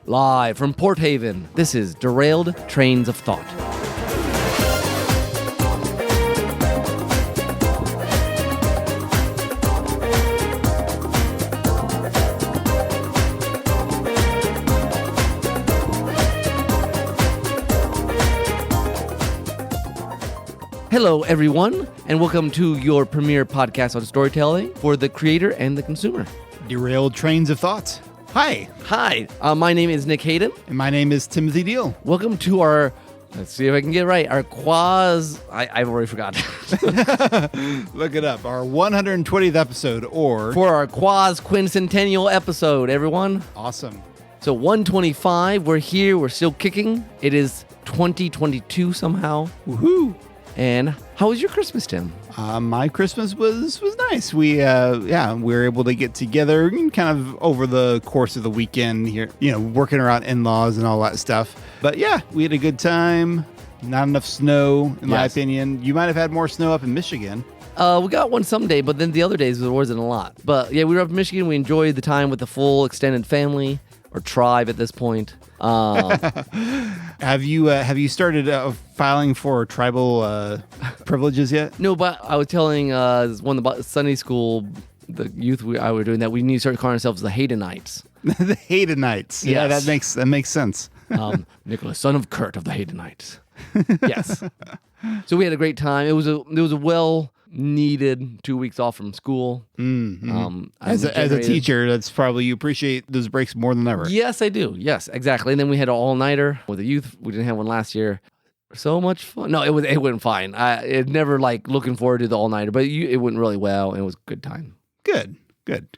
Live from Port Haven, this is Derailed Trains of Thought. Hello, everyone, and welcome to your premier podcast on storytelling for the creator and the consumer. Derailed Trains of Thought. Hi. Hi, my name is Nick Hayden. And my name is Timothy Deal. Welcome to our, let's see if I can get it right, our I've already forgotten. Look it up. Our 120th episode, or... For our Quaz quincentennial episode, everyone. Awesome. So 125, we're here, we're still kicking. It is 2022 somehow. Woohoo. And how was your Christmas, Tim? My Christmas was nice. We were able to get together kind of over the course of the weekend here, working around in-laws and all that stuff. But yeah, we had a good time. Not enough snow, in my opinion. You might have had more snow up in Michigan. We got one someday, but then the other days there wasn't a lot. But yeah, we were up in Michigan. We enjoyed the time with the full extended family, or tribe at this point. Have you started filing for tribal privileges yet? No, but I was telling one of the Sunday school, the youth I were doing, that we need to start calling ourselves the Haydenites. The Haydenites. Yeah, Yes. that makes sense. Nicholas, son of Kurt of the Haydenites. Yes. So we had a great time. It was a well needed 2 weeks off from school. Mm-hmm. As a teacher, that's probably, you appreciate those breaks more than ever. Yes, I do. Yes, exactly. And then we had an all-nighter with the youth. We didn't have one last year. So much fun. No, it went fine. It never looking forward to the all-nighter, but it went really well, and it was a good time. Good,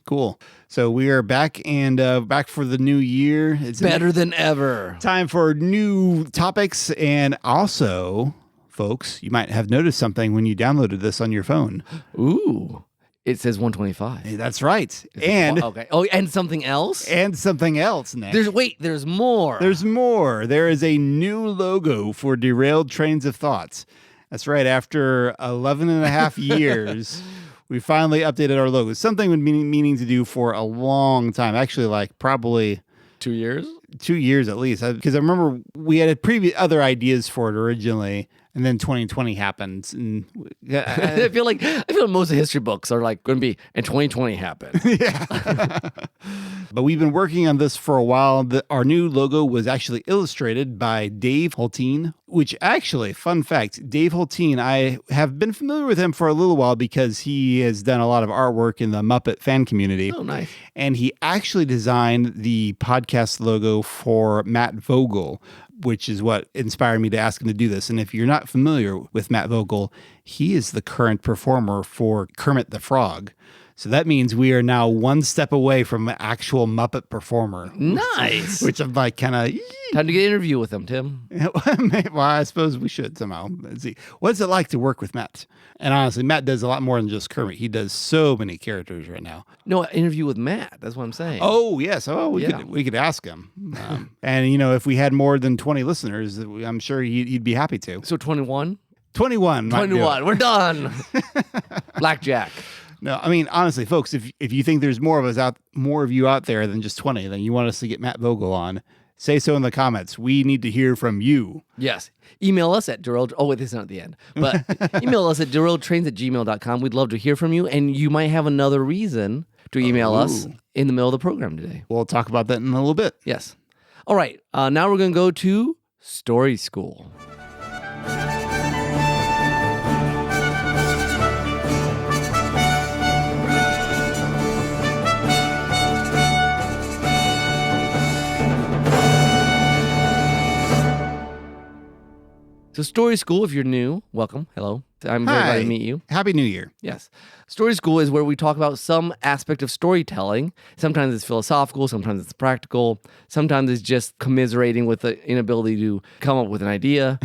cool. So we are back and back for the new year. It's better than ever. Time for new topics, and also, folks, you might have noticed something when you downloaded this on your phone. Ooh, it says 125. Hey, that's right. And okay. Oh, and something else? And something else, Nick. There's more. There's more. There is a new logo for Derailed Trains of Thought. That's right. After 11 and a half years, we finally updated our logo. Something we've been meaning to do for a long time. Actually, probably 2 years? 2 years at least. Because I remember we had other ideas for it originally. And then 2020 happens, and I feel like most of history books are going to be, and 2020 happened. Yeah. But we've been working on this for a while. Our new logo was actually illustrated by Dave Hulteen, which actually, fun fact, Dave Hulteen, I have been familiar with him for a little while because he has done a lot of artwork in the Muppet fan community. Oh, nice. And he actually designed the podcast logo for Matt Vogel, which is what inspired me to ask him to do this. And if you're not familiar with Matt Vogel, he is the current performer for Kermit the Frog. So that means we are now one step away from an actual Muppet performer. Nice. Which I'm kind of... Time to get an interview with him, Tim. Well, I suppose we should somehow. Let's see. What's it like to work with Matt? And honestly, Matt does a lot more than just Kermit. He does so many characters right now. No, an interview with Matt. That's what I'm saying. Oh, yes. Oh, we could ask him. And, if we had more than 20 listeners, I'm sure he'd be happy to. So 21? 21. 21. We're done. Blackjack. No, I mean, honestly, folks, if you think there's more of you out there than just 20, then you want us to get Matt Vogel on, say so in the comments. We need to hear from you. Yes. Email us at Derailed... Oh, wait, this is not at the end. But email us at derailedtrains@gmail.com. We'd love to hear from you, and you might have another reason to email us in the middle of the program today. We'll talk about that in a little bit. Yes. All right. Now we're going to go to Story School. So Story School, if you're new, welcome. Hello. I'm very glad to meet you. Happy New Year. Yes. Story School is where we talk about some aspect of storytelling. Sometimes it's philosophical, sometimes it's practical, sometimes it's just commiserating with the inability to come up with an idea.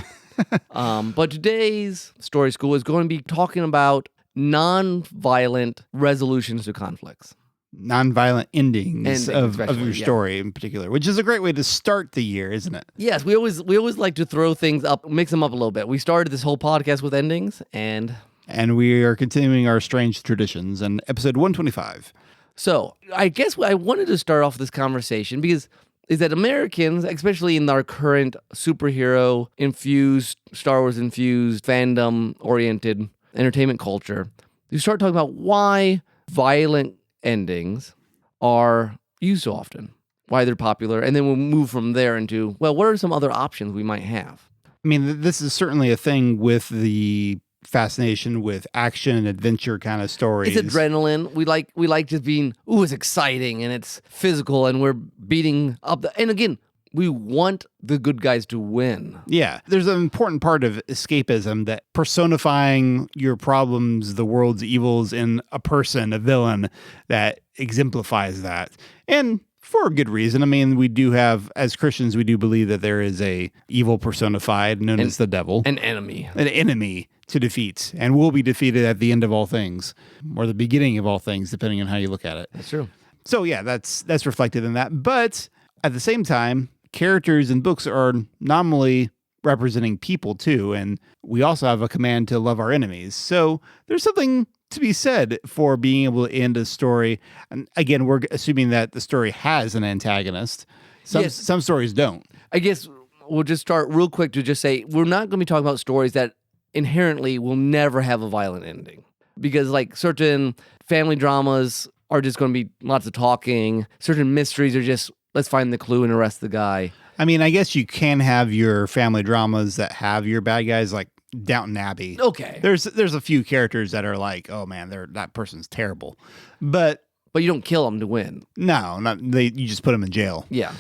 But today's Story School is going to be talking about nonviolent resolutions to conflicts. Nonviolent endings of your story in particular, which is a great way to start the year, isn't it? Yes, we always like to throw things up, mix them up a little bit. We started this whole podcast with endings, and we are continuing our strange traditions in episode 125. So I guess I wanted to start off this conversation because is that Americans, especially in our current superhero-infused, Star Wars-infused, fandom-oriented entertainment culture, you start talking about why violent endings are used so often, why they're popular, and then we'll move from there into, well, what are some other options we might have? I mean, this is certainly a thing with the fascination with action and adventure kind of stories. It's adrenaline. We like just being, it's exciting and it's physical and we're beating up and again, we want the good guys to win. Yeah. There's an important part of escapism that personifying your problems, the world's evils in a person, a villain that exemplifies that. And for a good reason. I mean, we do have, as Christians, we do believe that there is a evil personified known as the devil. An enemy To defeat, and will be defeated at the end of all things, or the beginning of all things, depending on how you look at it. That's true. So yeah, that's reflected in that. But at the same time, characters in books are nominally representing people too, and we also have a command to love our enemies. So there's something to be said for being able to end a story. And again, we're assuming that the story has an antagonist. Some stories don't. I guess we'll just start real quick to just say we're not going to be talking about stories that inherently will never have a violent ending, because like certain family dramas are just going to be lots of talking. Certain mysteries are just, let's find the clue and arrest the guy. I mean, I guess you can have your family dramas that have your bad guys, like Downton Abbey. Okay. There's a few characters that are like, oh man, that person's terrible. But you don't kill them to win. No, you just put them in jail. Yeah.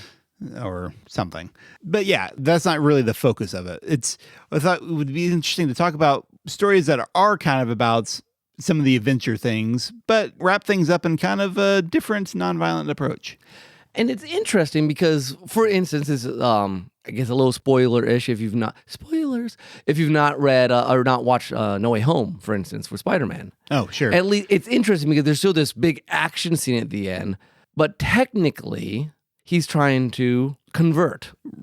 Or something. But yeah, that's not really the focus of it. I thought it would be interesting to talk about stories that are kind of about some of the adventure things, but wrap things up in kind of a different nonviolent approach. And it's interesting because, for instance, it's, I guess a little spoiler-ish if you've not read or not watched No Way Home, for instance, for Spider-Man. Oh, sure. At least it's interesting because there's still this big action scene at the end, but technically he's trying to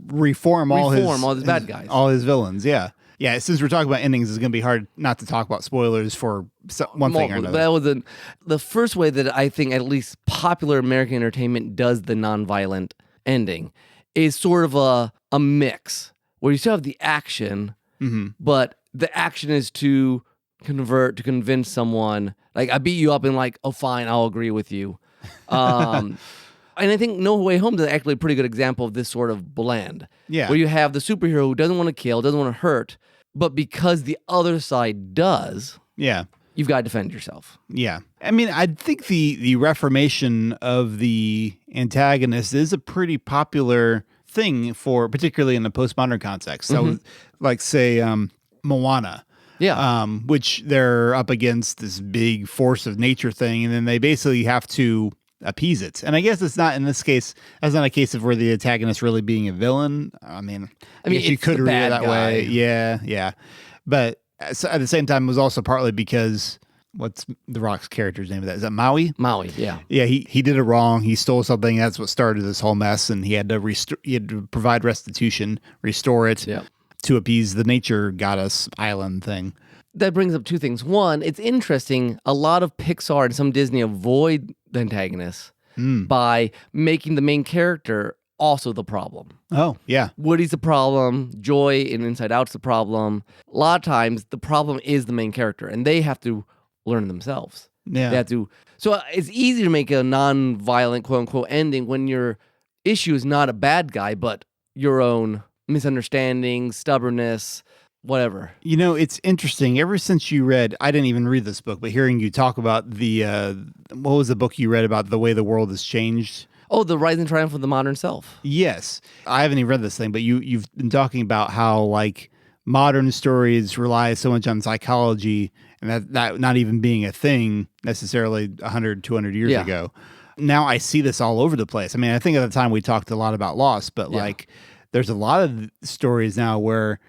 reform all his bad guys, all his villains. Yeah. Since we're talking about endings, it's going to be hard not to talk about spoilers for one thing or another. That was the first way that I think at least popular American entertainment does the nonviolent ending is sort of a mix where you still have the action, but the action is to convince someone. Like, I beat you up and like, oh, fine, I'll agree with you. And I think No Way Home is actually a pretty good example of this sort of blend. Yeah. Where you have the superhero who doesn't want to kill, doesn't want to hurt, but because the other side does, you've got to defend yourself. Yeah. I mean, I think the reformation of the antagonist is a pretty popular thing particularly in the postmodern context. So, like, say, Moana. Yeah. Which they're up against this big force of nature thing, and then they basically have to appease it. And I guess it's not in this case, that's not a case of where the antagonist really being a villain. I mean, you could read it that way. Yeah. But at the same time, it was also partly because what's The Rock's character's name of that? Is that Maui? Maui, yeah. Yeah, he did it wrong. He stole something. That's what started this whole mess, and he had to provide restitution, restore it to appease the nature goddess island thing. That brings up two things. One, it's interesting. A lot of Pixar and some Disney avoid the antagonists by making the main character also the problem. Oh, yeah. Woody's the problem. Joy in Inside Out's the problem. A lot of times, the problem is the main character, and they have to learn themselves. Yeah. They have to. So it's easy to make a non-violent, quote-unquote, ending when your issue is not a bad guy, but your own misunderstanding, stubbornness, whatever. You know, it's interesting. Ever since you read, I didn't even read this book, but hearing you talk about what was the book you read about the way the world has changed? Oh, The Rise and Triumph of the Modern Self. Yes. I haven't even read this thing, but you've been talking about how, like, modern stories rely so much on psychology, and that not even being a thing necessarily 100, 200 years ago. Now I see this all over the place. I mean, I think at the time we talked a lot about loss, but like there's a lot of stories now where,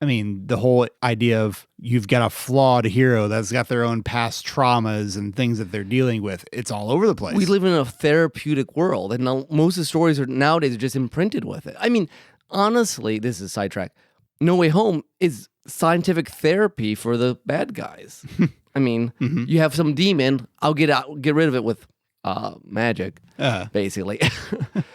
I mean, the whole idea of you've got a flawed hero that's got their own past traumas and things that they're dealing with. It's all over the place. We live in a therapeutic world, and most of the stories nowadays are just imprinted with it. I mean, honestly, this is a sidetrack. No Way Home is scientific therapy for the bad guys. I mean, you have some demon. I'll get rid of it with magic, basically.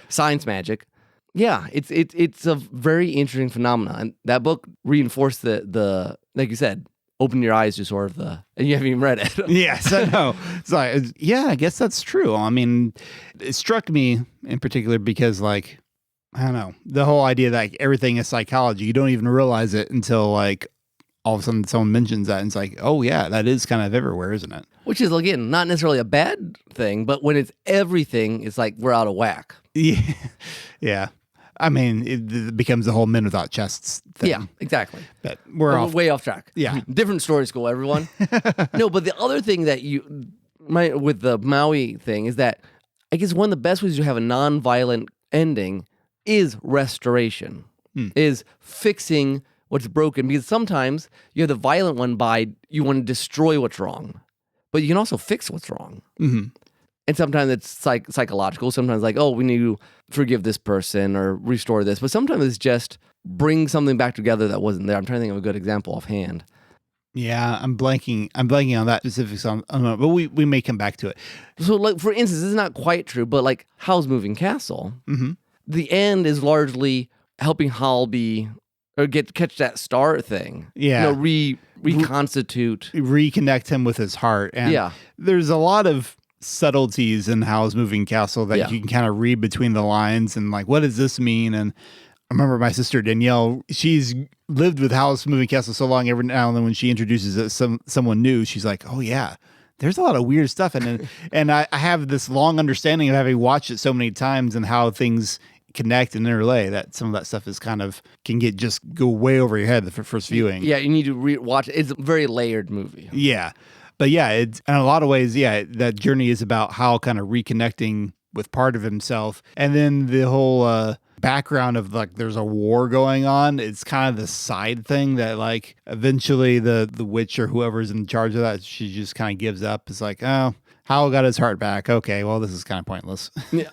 Science magic. Yeah, it's a very interesting phenomenon. And that book reinforced the like you said, open your eyes to sort of and you haven't even read it. Yes, I know. It's like, yeah, I guess that's true. I mean, it struck me in particular because, like, I don't know, the whole idea that like, everything is psychology. You don't even realize it until like all of a sudden someone mentions that, and it's like, oh yeah, that is kind of everywhere, isn't it? Which is, again, not necessarily a bad thing, but when it's everything, it's like we're out of whack. Yeah, yeah. I mean, it becomes the whole men without chests thing. Yeah, exactly. But we're way off track. Yeah. Different story school, everyone. No, but the other thing that with the Maui thing is that I guess one of the best ways to have a non-violent ending is restoration, is fixing what's broken. Because sometimes you have the violent one by you want to destroy what's wrong, but you can also fix what's wrong. Mm-hmm. And sometimes it's psychological. Sometimes like, oh, we need to forgive this person or restore this. But sometimes it's just bring something back together that wasn't there. I'm trying to think of a good example offhand. Yeah, I'm blanking on that specific song, but we may come back to it. So, like, for instance, this is not quite true, but like Howl's Moving Castle, Mm-hmm. the end is largely helping Howl catch that star thing. Yeah. Reconstitute. Reconnect him with his heart. And Yeah. there's a lot of subtleties in Howl's Moving Castle that Yeah. you can kind of read between the lines and like, what does this mean? And I remember my sister Danielle, she's lived with Howl's Moving Castle so long, every now and then when she introduces someone new, she's like, oh yeah, there's a lot of weird stuff in it. And I have this long understanding of having watched it so many times and how things connect and interlay that some of that stuff is can go way over your head the first viewing. Yeah, you need to watch it. It's a very layered movie. Yeah. But yeah, it's in a lot of ways, yeah, that journey is about Hal kind of reconnecting with part of himself. And then the whole background of like there's a war going on. It's kind of the side thing that like eventually the witch or whoever's in charge of that, she just kind of gives up. It's like, oh, Hal got his heart back. Okay, well, this is kind of pointless. Yeah.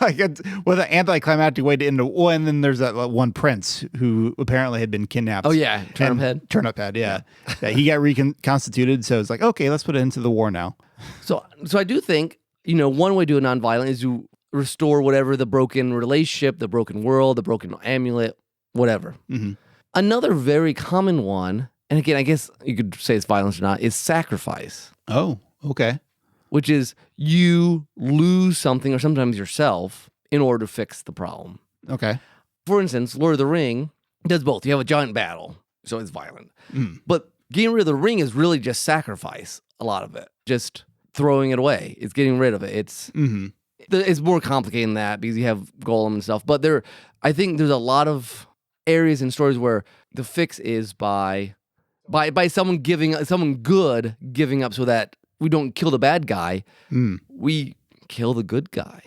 Like it's with an anticlimactic way to end. Well, and then there's that one prince who apparently had been kidnapped. Oh yeah, Turnip Head, yeah. That he got reconstituted. So it's like, okay, let's put it into the war now. So I do think, one way to do a nonviolent is to restore whatever the broken relationship, the broken world, the broken amulet, whatever. Mm-hmm. Another very common one, and again, I guess you could say it's violence or not, is sacrifice. Oh, okay. Which is you lose something or sometimes yourself in order to fix the problem. Okay. For instance, Lord of the Ring does both. You have a giant battle, so it's violent. But getting rid of the ring is really just sacrifice, a lot of it. Just throwing it away. It's getting rid of it. It's more complicated than that because you have Golem and stuff. But I think there's a lot of areas in stories where the fix is by someone good giving up so that we don't kill the bad guy. We kill the good guy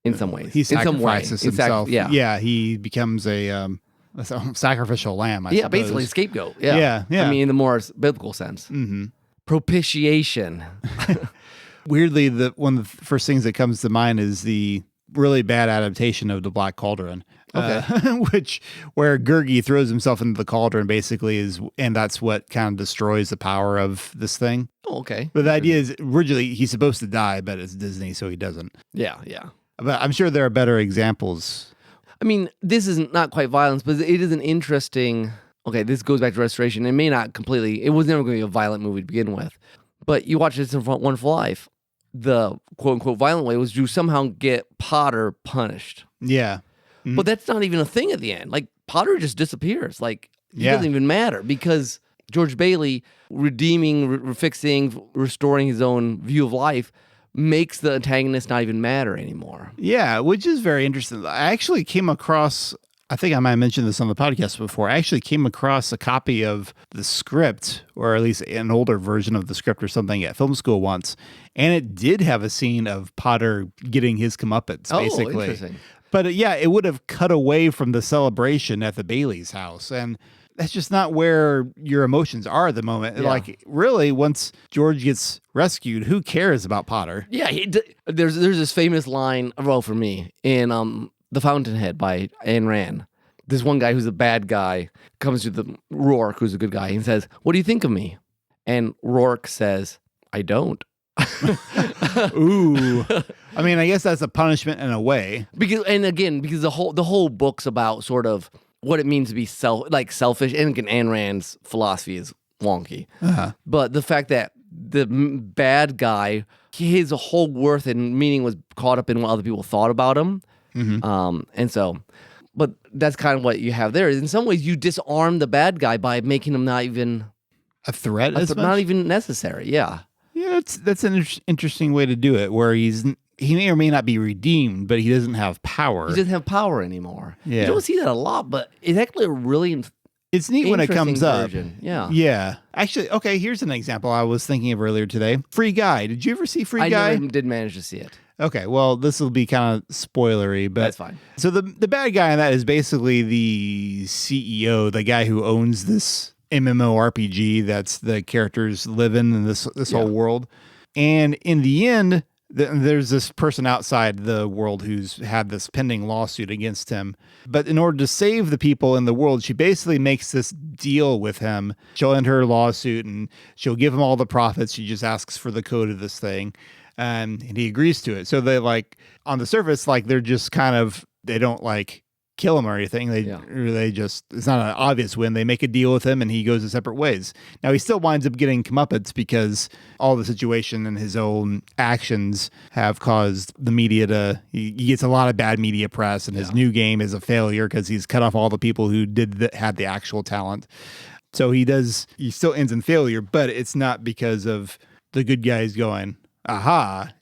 in some ways. He sacrifices himself. Yeah, he becomes a sacrificial lamb, I suppose. Basically a scapegoat. Yeah. Yeah. I mean, in the more biblical sense. Mm-hmm. Propitiation. Weirdly, one of the first things that comes to mind is the really bad adaptation of The Black Cauldron. Where Gurgi throws himself into the cauldron basically and that's what kind of destroys the power of this thing. Oh, okay. But the idea is originally he's supposed to die, but it's Disney, so he doesn't. Yeah. But I'm sure there are better examples. I mean, this is not quite violence, but it is an interesting. Okay, this goes back to restoration. It may not completely. It was never going to be a violent movie to begin with, but you watch this in Wonderful Life. The quote unquote violent way was you somehow get Potter punished. Yeah. Mm-hmm. But that's not even a thing at the end. Like, Potter just disappears. Like, it doesn't even matter because George Bailey redeeming, fixing, restoring his own view of life makes the antagonist not even matter anymore. Yeah, which is very interesting. I actually came across, I think I might have mentioned this on the podcast before, I actually came across a copy of the script, or at least an older version of the script or something at film school once, and it did have a scene of Potter getting his comeuppance, basically. Interesting. But it would have cut away from the celebration at the Bailey's house. And that's just not where your emotions are at the moment. Yeah. Like, really, once George gets rescued, who cares about Potter? Yeah, there's this famous line, well, for me, in The Fountainhead by Ayn Rand. This one guy who's a bad guy comes to the Rourke, who's a good guy, and says, "What do you think of me?" And Rourke says, "I don't." Ooh. I mean, I guess that's a punishment in a way. Because the whole book's about sort of what it means to be selfish. And again, Ayn Rand's philosophy is wonky. But the fact that the bad guy, his whole worth and meaning was caught up in what other people thought about him. But that's kind of what you have there. In some ways, you disarm the bad guy by making him not even a threat. Not even necessary. Yeah. Yeah, that's an interesting way to do it, where he may or may not be redeemed, but he doesn't have power. He doesn't have power anymore. Yeah. You don't see that a lot, but it's actually a really it's neat when it comes up. Version. Yeah. Yeah. Actually, okay, here's an example I was thinking of earlier today. Free Guy. Did you ever see Free Guy? I never did manage to see it. Okay, well, this will be kind of spoilery, but that's fine. So the bad guy in that is basically the CEO, the guy who owns this MMORPG that's the characters live in this whole world. And in the end, there's this person outside the world who's had this pending lawsuit against him. But in order to save the people in the world, she basically makes this deal with him. She'll end her lawsuit and she'll give him all the profits. She just asks for the code of this thing. And he agrees to it. So they on the surface, they're just they don't kill him or anything. They just, it's not an obvious win. They make a deal with him and he goes his separate ways. Now he still winds up getting comeuppance because all the situation and his own actions have caused the media he gets a lot of bad media press, and his new game is a failure because he's cut off all the people who had the actual talent. So he still ends in failure, but it's not because of the good guys going, aha.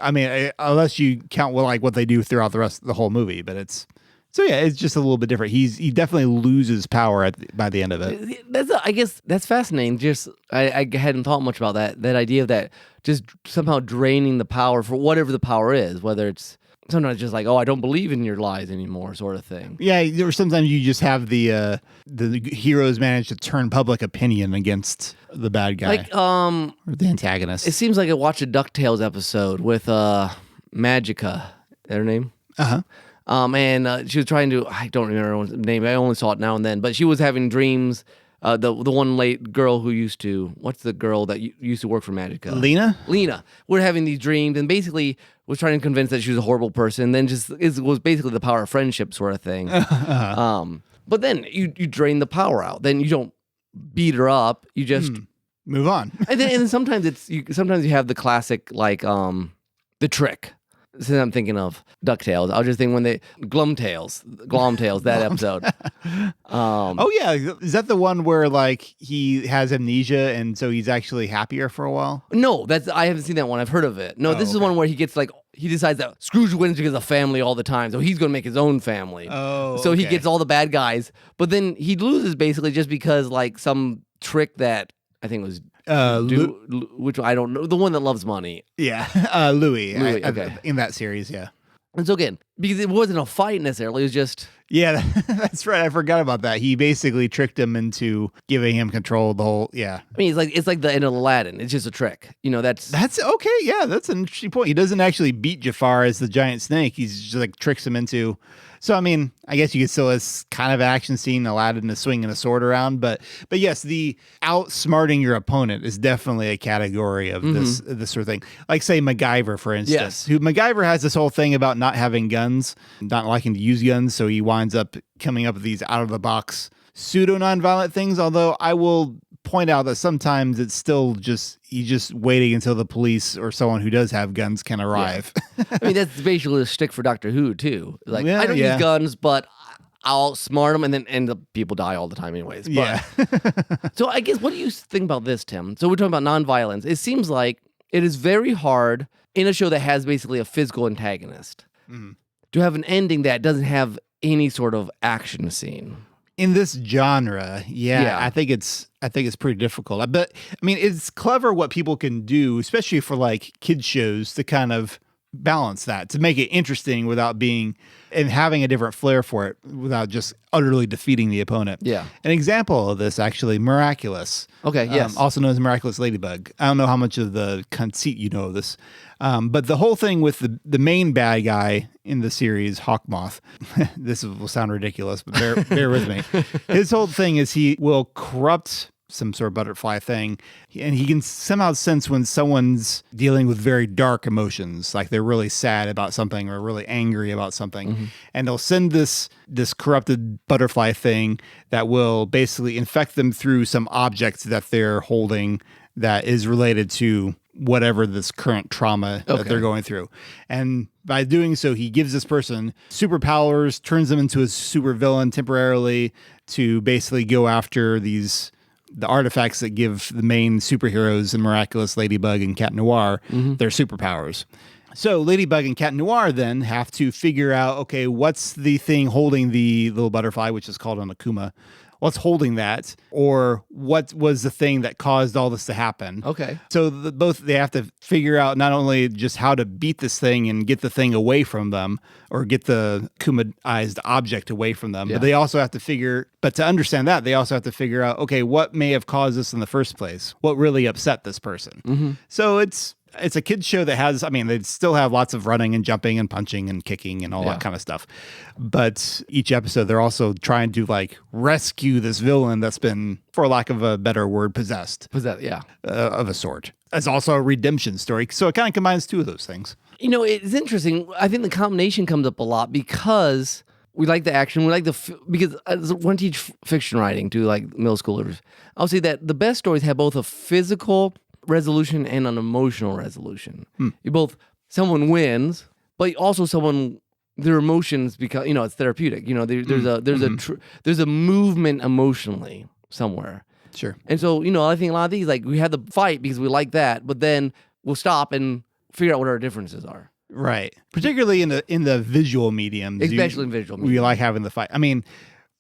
I mean, unless you count what they do throughout the whole movie, but it's just a little bit different. He definitely loses power by the end of it. I guess that's fascinating. Just I hadn't thought much about that idea of that just somehow draining the power for whatever the power is, whether it's sometimes just I don't believe in your lies anymore, sort of thing. Yeah, or sometimes you just have the heroes manage to turn public opinion against the bad guy, or the antagonist. It seems like I watched a DuckTales episode with Magica. Is that her name? And she was trying to, I don't remember her name, I only saw it now and then, but she was having dreams. The one late girl who used to, what's the girl that used to work for Magica? Lena. We're having these dreams and basically was trying to convince that she was a horrible person. Then it was basically the power of friendship sort of thing. But then you drain the power out. Then you don't beat her up. You just move on. and then sometimes sometimes you have the classic the trick. Since I'm thinking of DuckTales, I was just thinking when Glomtails, that episode. Oh yeah, is that the one where he has amnesia and so he's actually happier for a while? No, I haven't seen that one. I've heard of it. No, this is one where he gets he decides that Scrooge wins because of family all the time, so he's going to make his own family. Oh, so he gets all the bad guys, but then he loses basically just because some trick that I think was. Which I don't know, the one that loves money. Yeah, Louis. Okay. In that series, yeah. And so again, because it wasn't a fight necessarily, it was just... Yeah, that's right. I forgot about that. He basically tricked him into giving him control of the whole... Yeah. I mean, it's like the end of Aladdin. It's just a trick. That's okay. Yeah, that's an interesting point. He doesn't actually beat Jafar as the giant snake. He's just tricks him into... So, I mean, I guess you could still, it's kind of an action scene, Aladdin is swinging a sword around, but yes, the outsmarting your opponent is definitely a category of this sort of thing. Like, say, MacGyver, for instance. Yes. MacGyver has this whole thing about not having guns, not liking to use guns, so he winds up coming up with these out-of-the-box pseudo-nonviolent things, although I will point out that sometimes it's still he's just waiting until the police or someone who does have guns can arrive. Yeah. I mean, that's basically a shtick for Doctor Who, too. I don't use guns, but I'll smart them, and the people die all the time anyways. But, yeah. So I guess, what do you think about this, Tim? So we're talking about nonviolence. It seems like it is very hard in a show that has basically a physical antagonist to have an ending that doesn't have any sort of action scene. In this genre, I think it's pretty difficult. But I mean, it's clever what people can do, especially for kids shows, to kind of balance that, to make it interesting without being and having a different flair for it without just utterly defeating the opponent. Yeah. An example of this, actually, Miraculous. Okay, yes. Also known as Miraculous Ladybug. I don't know how much of the conceit you know of this. But the whole thing with the main bad guy in the series, Hawkmoth, this will sound ridiculous, but bear with me. His whole thing is he will corrupt some sort of butterfly thing. And he can somehow sense when someone's dealing with very dark emotions, like they're really sad about something or really angry about something. And they'll send this corrupted butterfly thing that will basically infect them through some object that they're holding that is related to whatever this current trauma that they're going through. And by doing so, he gives this person superpowers, turns them into a super villain temporarily to basically go after the artifacts that give the main superheroes and Miraculous, Ladybug, and Cat Noir their superpowers. So Ladybug and Cat Noir then have to figure out, okay, what's the thing holding the little butterfly, which is called an Akuma? What's holding that? Or what was the thing that caused all this to happen? Okay. So they have to figure out not only just how to beat this thing and get the thing away from them or get the Kumaized object away from them, but they also have to to understand that, they also have to figure out, okay, what may have caused this in the first place? What really upset this person? So it's a kid's show that has, they still have lots of running and jumping and punching and kicking and all that kind of stuff. But each episode, they're also trying to rescue this villain that's been, for lack of a better word, possessed. Of a sort. It's also a redemption story. So it kind of combines two of those things. It's interesting. I think the combination comes up a lot because we like the action. We like because I want to teach fiction writing to middle schoolers. I'll say that the best stories have both a physical resolution and an emotional resolution. Someone wins, but also their emotions because it's therapeutic. There's a movement emotionally somewhere. Sure. And so I think a lot of these we had the fight because we like that, but then we'll stop and figure out what our differences are. Right. Particularly in the visual mediums. Especially in visual mediums. We like having the fight.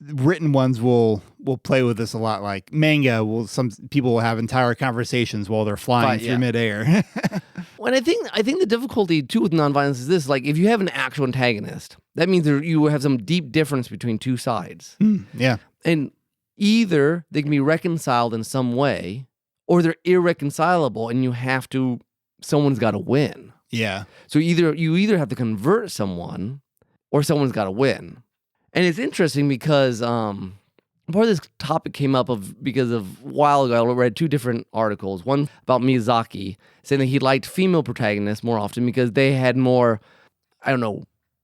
Written ones will play with this a lot. Like manga, some people will have entire conversations while they're flying through midair. Well, I think the difficulty too with nonviolence is this: if you have an actual antagonist, that means you have some deep difference between two sides. Yeah, and either they can be reconciled in some way, or they're irreconcilable, and someone's got to win. Yeah. So you either have to convert someone, or someone's got to win. And it's interesting because part of this topic came up because a while ago I read two different articles. One about Miyazaki saying that he liked female protagonists more often because they had more,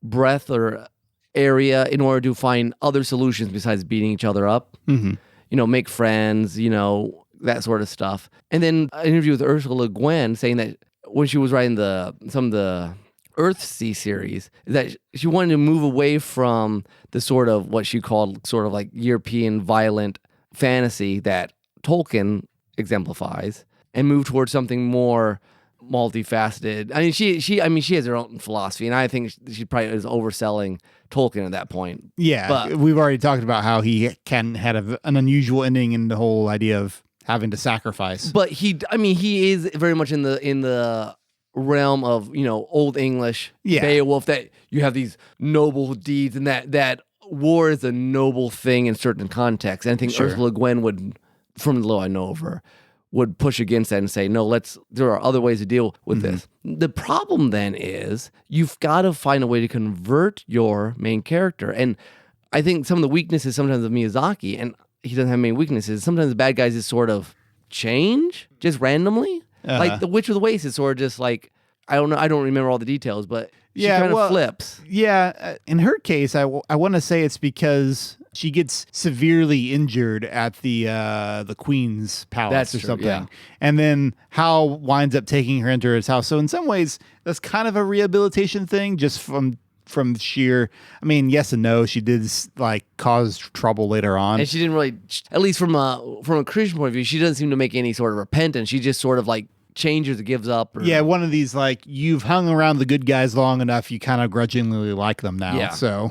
breadth or area in order to find other solutions besides beating each other up. Make friends, that sort of stuff. And then an interview with Ursula Le Guin saying that when she was writing some of the Earthsea series, is that she wanted to move away from the sort of what she called European violent fantasy that Tolkien exemplifies and move towards something more multifaceted. She has her own philosophy, and I think she probably is overselling Tolkien at that point. Yeah, but we've already talked about how he had an unusual ending in the whole idea of having to sacrifice. But he is very much in the realm of Old English Beowulf, that you have these noble deeds and that war is a noble thing in certain contexts. And I think Ursula Le Guin would, from the little I know of her, would push against that and say, no, there are other ways to deal with this. The problem then is you've got to find a way to convert your main character. And I think some of the weaknesses sometimes of Miyazaki, and he doesn't have many weaknesses, sometimes the bad guys just sort of change just randomly. Like the Witch of the Waste is sort of just I don't know, I don't remember all the details, but she kind of flips. Yeah, in her case, I want to say it's because she gets severely injured at the Queen's palace or something. Yeah. And then Hal winds up taking her into his house. So in some ways, that's kind of a rehabilitation thing, just from sheer, yes and no. She did cause trouble later on, and she didn't really, at least from a Christian point of view, she doesn't seem to make any sort of repentance. She just sort of changes or gives up. Yeah, one of these you've hung around the good guys long enough, you kind of grudgingly like them now. Yeah. So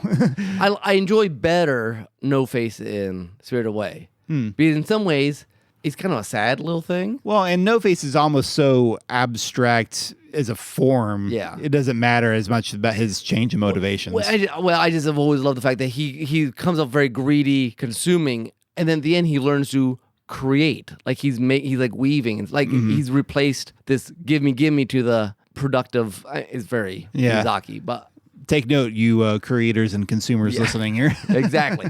I enjoy better No Face in Spirited Away because in some ways it's kind of a sad little thing. Well, and No Face is almost so abstract as a form. Yeah, it doesn't matter as much about his change in motivations. I just have always loved the fact that he comes up very greedy, consuming, and then at the end he learns to create. He's weaving. It's he's replaced this give me to the productive. It's very Miyazaki, but take note, you creators and consumers listening here. Exactly.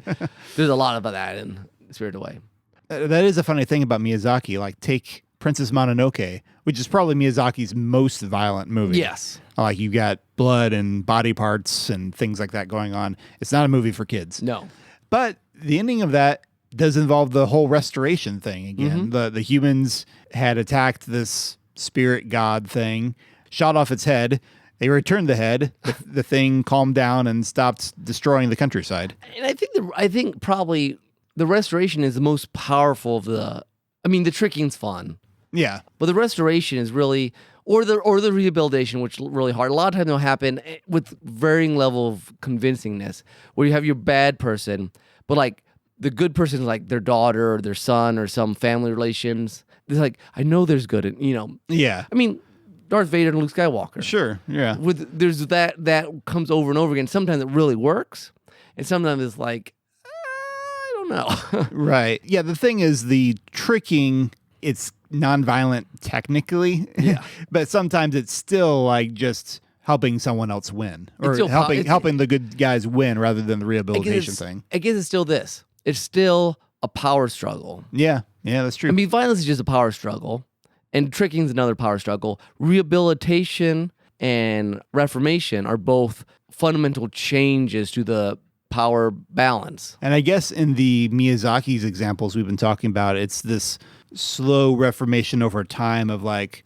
There's a lot of that in Spirited Away. That is a funny thing about Miyazaki. Like, take Princess Mononoke, which is probably Miyazaki's most violent movie. Yes. Like, you got blood and body parts and things like that going on. It's not a movie for kids. No. But the ending of that does involve the whole restoration thing again. The humans had attacked this spirit god thing, shot off its head. They returned the head. The thing calmed down and stopped destroying the countryside. And I think probably the restoration is the most powerful of the. I mean, the tricking's fun. Yeah. But the restoration is really, or the rehabilitation, which is really hard. A lot of times it'll happen with varying level of convincingness, where you have your bad person, but like the good person is like their daughter or their son or some family relations. It's like, I know there's good, in. Yeah. I mean, Darth Vader and Luke Skywalker. Sure. Yeah. There's that comes over and over again. Sometimes it really works, and sometimes it's like, I don't know. Right. Yeah. The thing is, the tricking, it's nonviolent technically. Yeah. But sometimes it's still like just helping someone else win, or still helping the good guys win rather than the rehabilitation thing. I guess it's still this. It's still a power struggle. Yeah. Yeah, that's true. I mean, violence is just a power struggle, and tricking is another power struggle. Rehabilitation and reformation are both fundamental changes to the power balance. And I guess in the Miyazaki's examples we've been talking about, it's this slow reformation over time of like,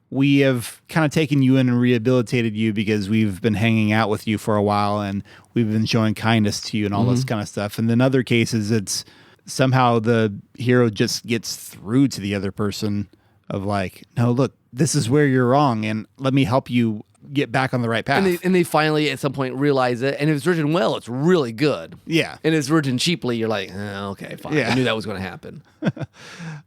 we have kind of taken you in and rehabilitated you because we've been hanging out with you for a while and we've been showing kindness to you and all this kind of stuff. And in other cases, it's somehow the hero just gets through to the other person of like, no, look, this is where you're wrong and let me help you get back on the right path. And they finally at some point realize it. And if it's written well, it's really good. Yeah. And if it's written cheaply, you're like, okay, fine. Yeah. I knew that was going to happen.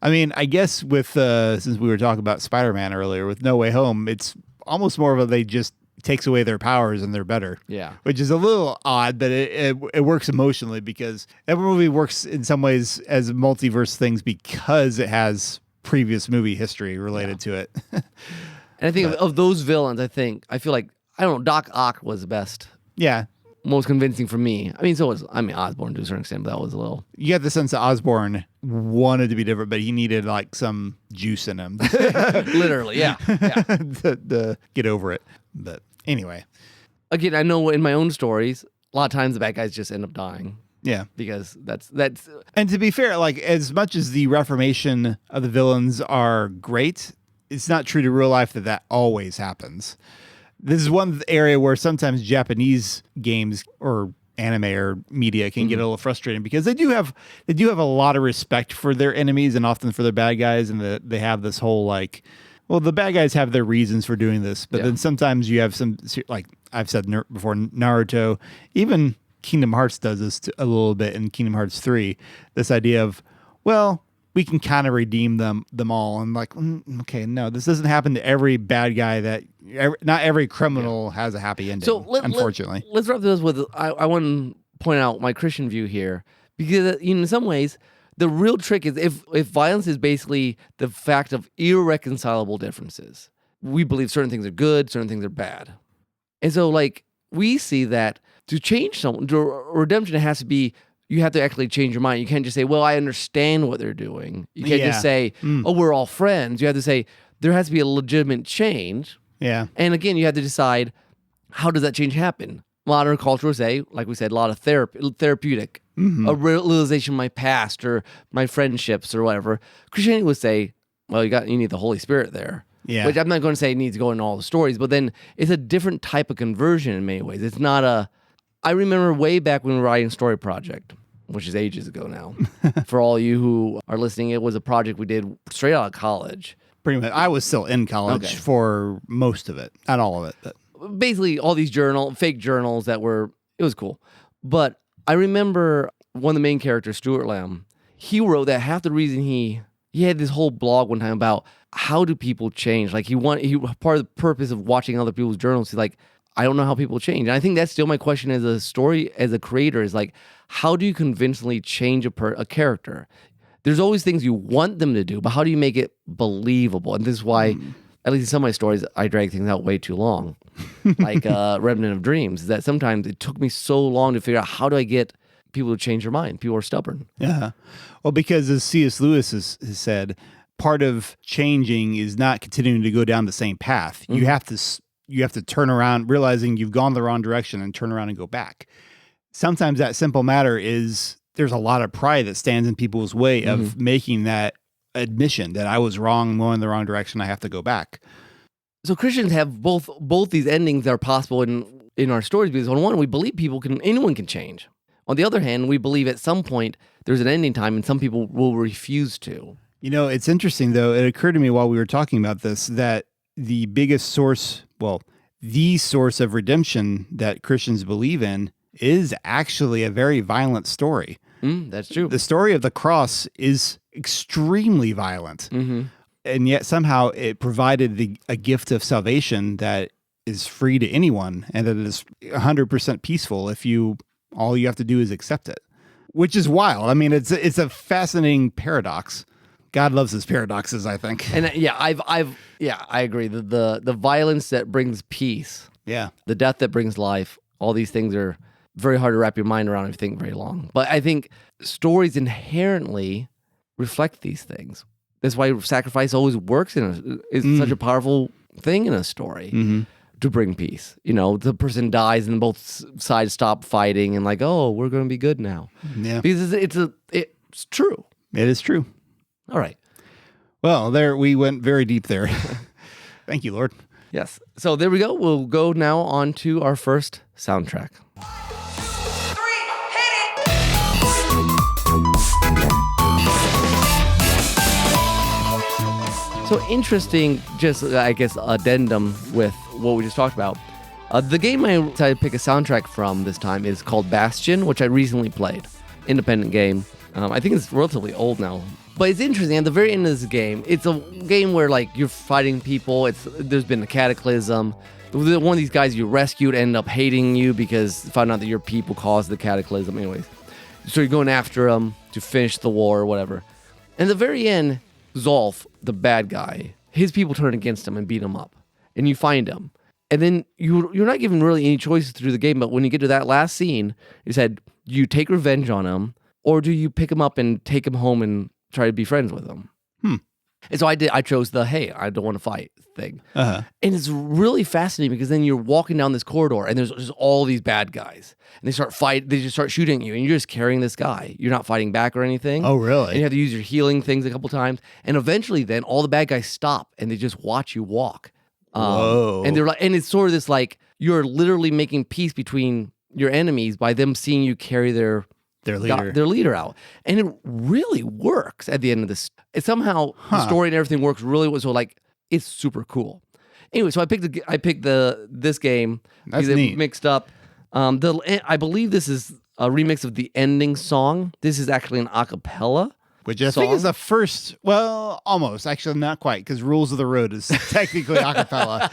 I mean, I guess with, since we were talking about Spider-Man earlier, with No Way Home, it's almost more of a, they just takes away their powers and they're better. Yeah. Which is a little odd, but it works emotionally because every movie works in some ways as multiverse things because it has previous movie history related to it. And I think of those villains, I feel like, I don't know, Doc Ock was the best. Yeah. Most convincing for me. I mean, Osborn to a certain extent, but that was a little. You get the sense that Osborn wanted to be different, but he needed like some juice in him. Literally, yeah. to get over it. But anyway. Again, I know in my own stories, a lot of times the bad guys just end up dying. Yeah. Because that's. And to be fair, like as much as the reformation of the villains are great, it's not true to real life that always happens. This is one area where sometimes Japanese games or anime or media can get a little frustrating because they do have a lot of respect for their enemies and often for their bad guys, and they have this whole like, well, the bad guys have their reasons for doing this, but then sometimes you have some, like I've said before, Naruto, even Kingdom Hearts does this a little bit in Kingdom Hearts 3, this idea of, well, we can kind of redeem them all. And like, okay, no, this doesn't happen to every bad guy not every criminal has a happy ending, So unfortunately. Let's wrap this with, I want to point out my Christian view here, because in some ways, the real trick is if violence is basically the fact of irreconcilable differences, we believe certain things are good, certain things are bad. And so like, we see that to change someone, redemption has to be, you have to actually change your mind. You can't just say, well, I understand what they're doing. You can't just say, oh, we're all friends. You have to say, there has to be a legitimate change. Yeah. And again, you have to decide, how does that change happen? Modern culture would say, like we said, a lot of therapeutic, a realization of my past or my friendships or whatever. Christianity would say, well, you need the Holy Spirit there. Yeah. Which I'm not going to say needs to go into all the stories, but then it's a different type of conversion in many ways. It's not I remember way back when we were writing Story Project, which is ages ago now. For all you who are listening, it was a project we did straight out of college. Pretty much. I was still in college for most of it. Not all of it, but basically all these fake journals it was cool. But I remember one of the main characters, Stuart Lamb, he wrote that half the reason he had this whole blog one time about how do people change. Like part of the purpose of watching other people's journals is like, I don't know how people change. And I think that's still my question as a creator is like, how do you convincingly change a character? There's always things you want them to do, but how do you make it believable? And this is why, at least in some of my stories, I drag things out way too long. Like Remnant of Dreams, that sometimes it took me so long to figure out how do I get people who change their mind. People are stubborn. Yeah. Well, because as C.S. Lewis has said, part of changing is not continuing to go down the same path. Mm-hmm. You have to turn around, realizing you've gone the wrong direction, and turn around and go back. Sometimes that simple matter is there's a lot of pride that stands in people's way of making that admission that I was wrong, I'm going the wrong direction, I have to go back. So Christians have both these endings that are possible in our stories, because on one, we believe anyone can change. On the other hand, we believe at some point there's an ending time and some people will refuse to. You know, it's interesting though, it occurred to me while we were talking about this that the biggest source, the source of redemption that Christians believe in is actually a very violent story. That's true. The story of the cross is extremely violent. Mm-hmm. And yet somehow it provided a gift of salvation that is free to anyone and that is 100% peaceful if all you have to do is accept it, which is wild. I mean, it's a fascinating paradox. God loves his paradoxes, I think. And I agree. The violence that brings peace, the death that brings life, all these things are very hard to wrap your mind around if you think very long. But I think stories inherently reflect these things. That's why sacrifice always works is such a powerful thing in a story to bring peace. You know, the person dies and both sides stop fighting and like, oh, we're going to be good now. Yeah, because it's true. It is true. All right. Well, there we went very deep there. Thank you, Lord. Yes. So there we go. We'll go now on to our first soundtrack. So interesting, just I guess addendum with what we just talked about. The game I decided to pick a soundtrack from this time is called Bastion, which I recently played. Independent game. I think it's relatively old now. But it's interesting. At the very end of this game, it's a game where like you're fighting people. There's been a cataclysm. One of these guys you rescued ended up hating you because found out that your people caused the cataclysm. Anyways, so you're going after him to finish the war or whatever. And at the very end, Zolf, the bad guy, his people turn against him and beat him up. And you find him. And then you're not given really any choices through the game, but when you get to that last scene, it said, you take revenge on him, or do you pick him up and take him home and try to be friends with him? And so I chose the, hey, I don't want to fight thing. And it's really fascinating because then you're walking down this corridor and there's just all these bad guys. And they just start shooting at you and you're just carrying this guy. You're not fighting back or anything. Oh, really? And you have to use your healing things a couple times. And eventually then all the bad guys stop and they just watch you walk. Whoa. And they're like, and it's sort of this like, you're literally making peace between your enemies by them seeing you carry their leader out. And it really works at the end of this. It somehow the story and everything works really well. So like it's super cool. Anyway, so I picked this game That's because neat. It mixed up. I believe this is a remix of the ending song. This is actually an a cappella. Which I think is the first, well, almost, actually not quite, because Rules of the Road is technically a cappella.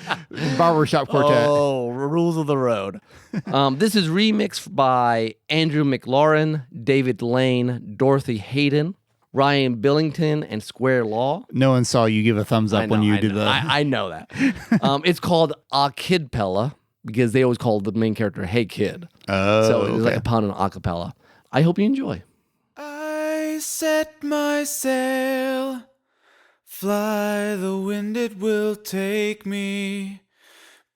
Barbershop Quartet. Oh, Rules of the Road. This is remixed by Andrew McLaurin, David Lane, Dorothy Hayden, Ryan Billington, and Square Law. No one saw you give a thumbs up when you did that. I know that. It's called A Kidpella because they always called the main character Hey Kid. Oh, so it's like a pun on a cappella. I hope you enjoy. I set my sail, fly the wind, it will take me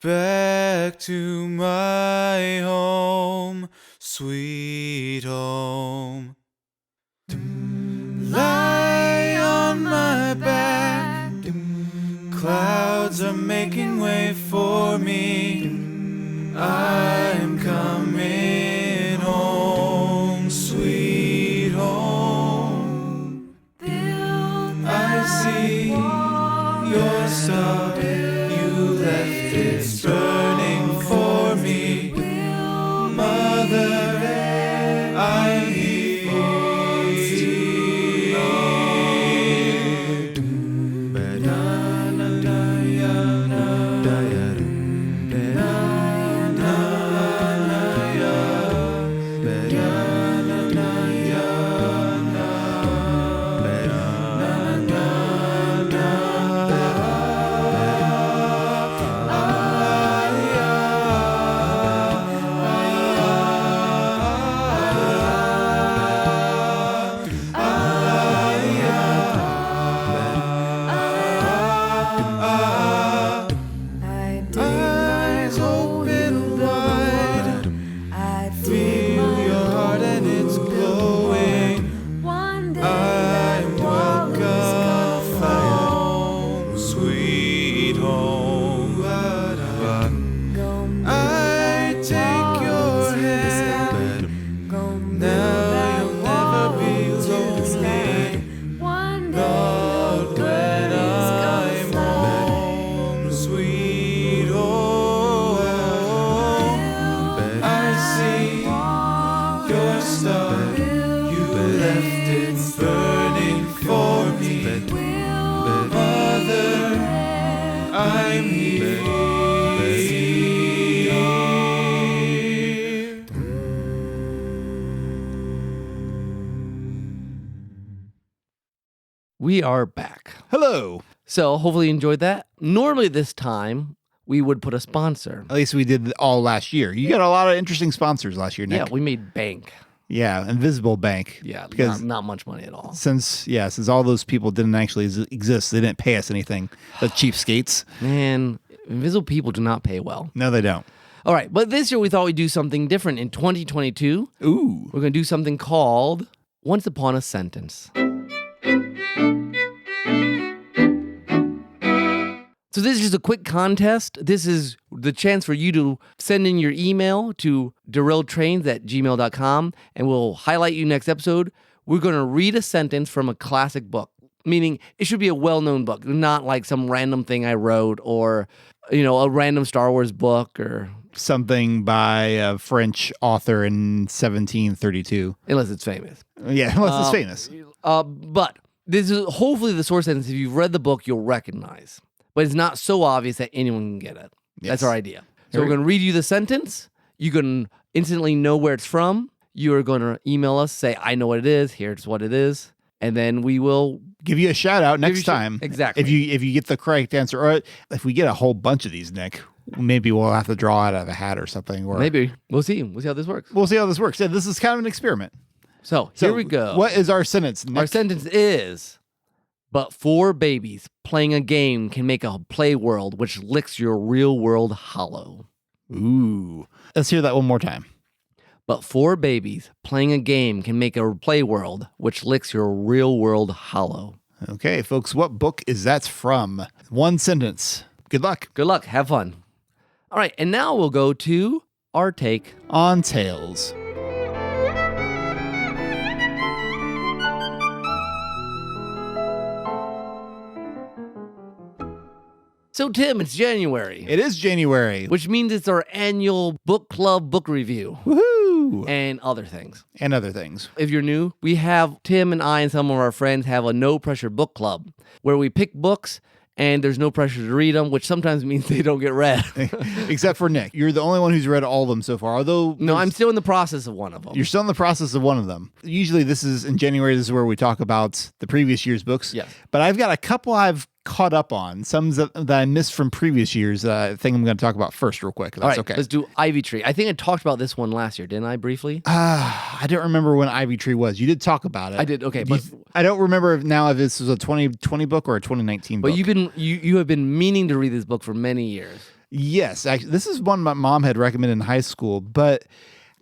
back to my home, sweet home. Lie on my back, clouds are making way for me, I'm coming home, sweet home. I see your star, you left it burning for me. Mother, I'm here. You left it burning for me. Mother, I'm here. We are back. Hello. So hopefully you enjoyed that. Normally this time we would put a sponsor. At least we did all last year. You got a lot of interesting sponsors last year, Nick. Yeah, we made bank. Yeah, Invisible Bank. Yeah, because not much money at all. since all those people didn't actually exist, they didn't pay us anything. The cheapskates. Man, invisible people do not pay well. No, they don't. All right, but this year we thought we'd do something different. In 2022, Ooh. we're going to do something called Once Upon a Sentence. So this is just a quick contest. This is the chance for you to send in your email to derailedtrains@gmail.com, and we'll highlight you next episode. We're going to read a sentence from a classic book, meaning it should be a well-known book, not like some random thing I wrote or, a random Star Wars book or Something by a French author in 1732. unless it's famous. Yeah, unless it's famous. But this is hopefully the source sentence. If you've read the book, you'll recognize. But it's not so obvious that anyone can get it. Yes. That's our idea. So we're going to read you the sentence. You can instantly know where it's from. You are going to email us, say, I know what it is. Here's what it is. And then we will Give you a shout out next time. Exactly. If you get the correct answer, or if we get a whole bunch of these, Nick, maybe we'll have to draw out of a hat or something. Or maybe. We'll see. We'll see how this works. We'll see how this works. Yeah, this is kind of an experiment. So here we go. What is our sentence, Nick? Our sentence is, but 4 babies playing a game can make a play world which licks your real world hollow. Ooh. Let's hear that one more time. But 4 babies playing a game can make a play world which licks your real world hollow. Okay, folks, what book is that from? One sentence. Good luck. Good luck. Have fun. All right, and now we'll go to our take. On Tales. So, Tim, it's January, It is January. which means it's our annual book club book review Woohoo! and other things. And other things. If you're new, we have Tim and I and some of our friends have a no pressure book club where we pick books and there's no pressure to read them, which sometimes means they don't get read. Except for Nick. You're the only one who's read all of them so far. Although No, I'm still in the process of one of them. you're still in the process of one of them. Usually this is in January, this is where we talk about the previous year's books. Yes. But I've got a couple I've caught up on. Some that I missed from previous years. I think I'm going to talk about first real quick. That's All right, okay. let's do Ivy Tree. I think I talked about this one last year, didn't I, briefly? I don't remember when Ivy Tree was. You did talk about it. I did, okay. But I don't remember if this was a 2020 book or a 2019 book. But you have been meaning to read this book for many years. Yes, actually, this is one my mom had recommended in high school, but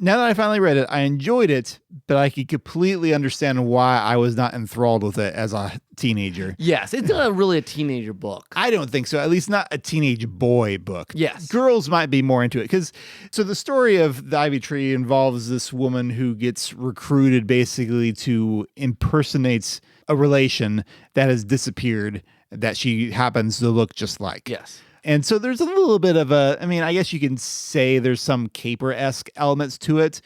now that I finally read it, I enjoyed it, but I could completely understand why I was not enthralled with it as a teenager. Yes, it's not really a teenager book. I don't think so. At least not a teenage boy book. Yes. Girls might be more into it. So the story of the Ivy Tree involves this woman who gets recruited basically to impersonate a relation that has disappeared that she happens to look just like. Yes. And so there's a little bit of I guess you can say there's some caper-esque elements to it,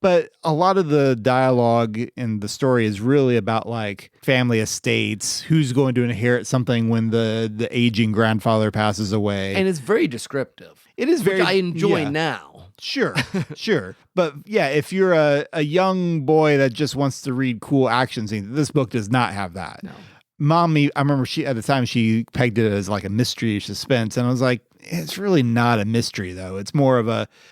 but a lot of the dialogue in the story is really about like family estates, who's going to inherit something when the aging grandfather passes away. And it's very descriptive. It is very, which I enjoy yeah. now. Sure, sure. But yeah, if you're a young boy that just wants to read cool action scenes, this book does not have that. No. Mommy, I remember at the time she pegged it as like a mystery suspense, and I was like, it's really not a mystery though. It's more of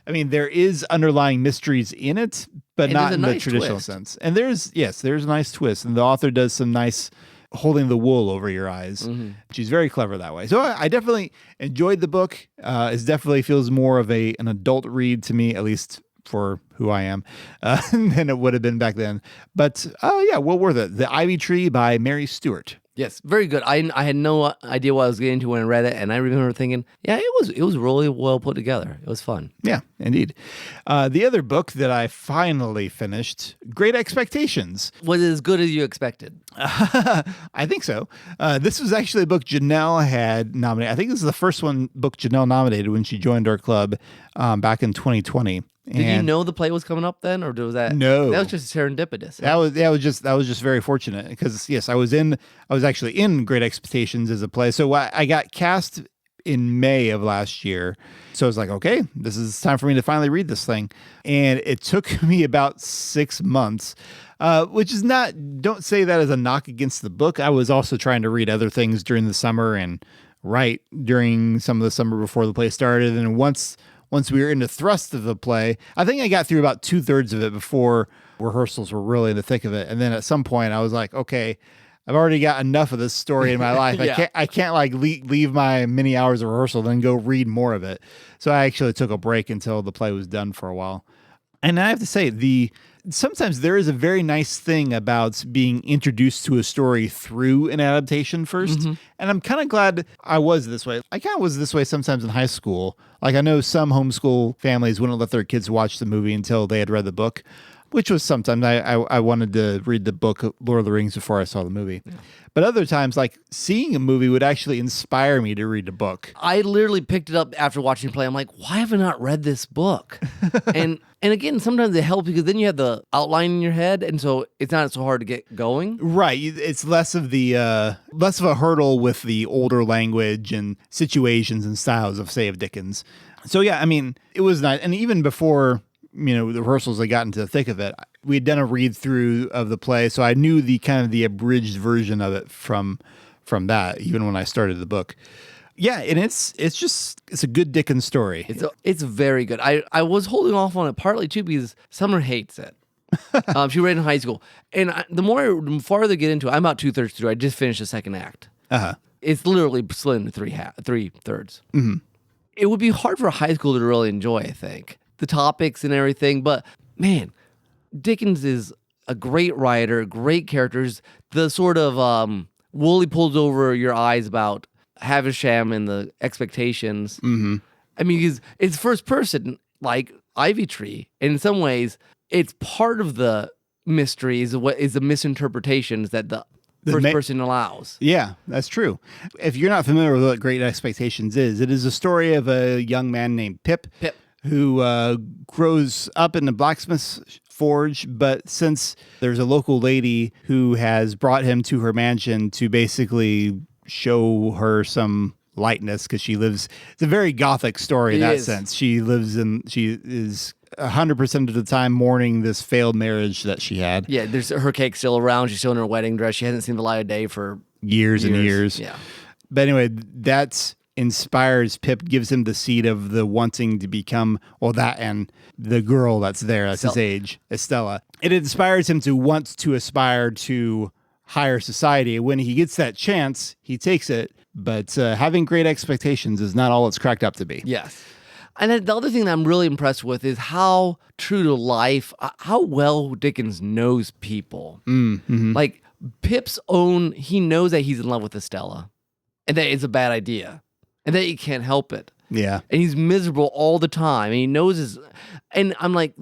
there is underlying mysteries in it, but And not there's in a the nice traditional twist. sense. And there's a nice twist, and the author does some nice holding the wool over your eyes. Mm-hmm. She's very clever that way. So I definitely enjoyed the book. It definitely feels more of an adult read to me, at least for who I am, than it would have been back then. But yeah, well worth it. The Ivy Tree by Mary Stewart. Yes, very good. I had no idea what I was getting into when I read it, and I remember thinking, yeah, it was really well put together. It was fun. Yeah, indeed. The other book that I finally finished, Great Expectations. Was it as good as you expected? I think so. This was actually a book Janelle had nominated. I think this is the first book Janelle nominated when she joined our club back in 2020. Did you know the play was coming up then, or was that? No. That was just serendipitous. That was just very fortunate because yes, I was actually in Great Expectations as a play. So I got cast in May of last year. So I was like, okay, this is time for me to finally read this thing. And it took me about 6 months, which is don't say that as a knock against the book. I was also trying to read other things during the summer and write during some of the summer before the play started. And once we were in the thrust of the play, I think I got through about 2/3 of it before rehearsals were really in the thick of it. And then at some point I was like, okay, I've already got enough of this story in my life. Yeah. I can't like leave my many hours of rehearsal, then go read more of it. So I actually took a break until the play was done for a while. And I have to say, sometimes there is a very nice thing about being introduced to a story through an adaptation first. Mm-hmm. And I'm kind of glad I was this way. I kind of was this way sometimes in high school. Like I know some homeschool families wouldn't let their kids watch the movie until they had read the book, which was sometimes I wanted to read the book Lord of the Rings before I saw the movie. Yeah. But other times, like seeing a movie would actually inspire me to read the book. I literally picked it up after watching the play. I'm like, why have I not read this book? and again, sometimes it helps because then you have the outline in your head, and so it's not so hard to get going. Right. It's less of a hurdle with the older language and situations and styles of Dickens. So yeah, I mean, it was nice. And even before the rehearsals, I got into the thick of it. We had done a read through of the play, so I knew the kind of the abridged version of it from that, even when I started the book. Yeah, and it's a good Dickens story. It's very good. I was holding off on it partly too because Summer hates it. She read it in high school, and the farther I get into it, I'm about 2/3 through. I just finished the second act. It's literally split into 3/3. Mm-hmm. It would be hard for a high schooler to really enjoy, I think, the topics and everything. But man, Dickens is a great writer, great characters. The sort of woolly pulls over your eyes about Havisham and the expectations. Mm-hmm. I mean, because it's first person, like Ivy Tree. And in some ways, it's part of the mystery is the misinterpretations that the first person allows. Yeah, that's true. If you're not familiar with what Great Expectations is, it is a story of a young man named Pip. Who grows up in the blacksmith's forge, but since there's a local lady who has brought him to her mansion to basically show her some lightness, because it's a very gothic story in that sense. She is 100% of the time mourning this failed marriage that she had. Yeah, there's her cake still around. She's still in her wedding dress. She hasn't seen the light of day for years and years. Yeah. But anyway, that's inspires Pip, gives him the seed of the wanting to become, that and the girl that's there, that's his age, Estella. It inspires him to want to aspire to higher society. When he gets that chance, he takes it. But having great expectations is not all it's cracked up to be. Yes. And then the other thing that I'm really impressed with is how true to life, how well Dickens knows people. Mm-hmm. Like he knows that he's in love with Estella and that it's a bad idea. And that he can't help it. Yeah. And he's miserable all the time. And he knows and I'm like,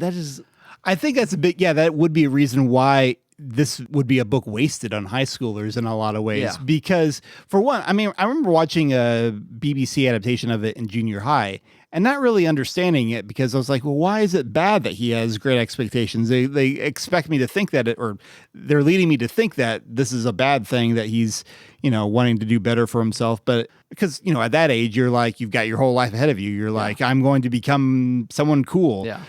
I think that's that would be a reason why this would be a book wasted on high schoolers in a lot of ways. Yeah. Because for one, I mean, I remember watching a BBC adaptation of it in junior high and not really understanding it, because I was like, well, why is it bad that he has great expectations? They expect me to think that or they're leading me to think that this is a bad thing, that he's, wanting to do better for himself. But because, at that age, you're like, you've got your whole life ahead of you. You're like, I'm going to become someone cool. Yeah.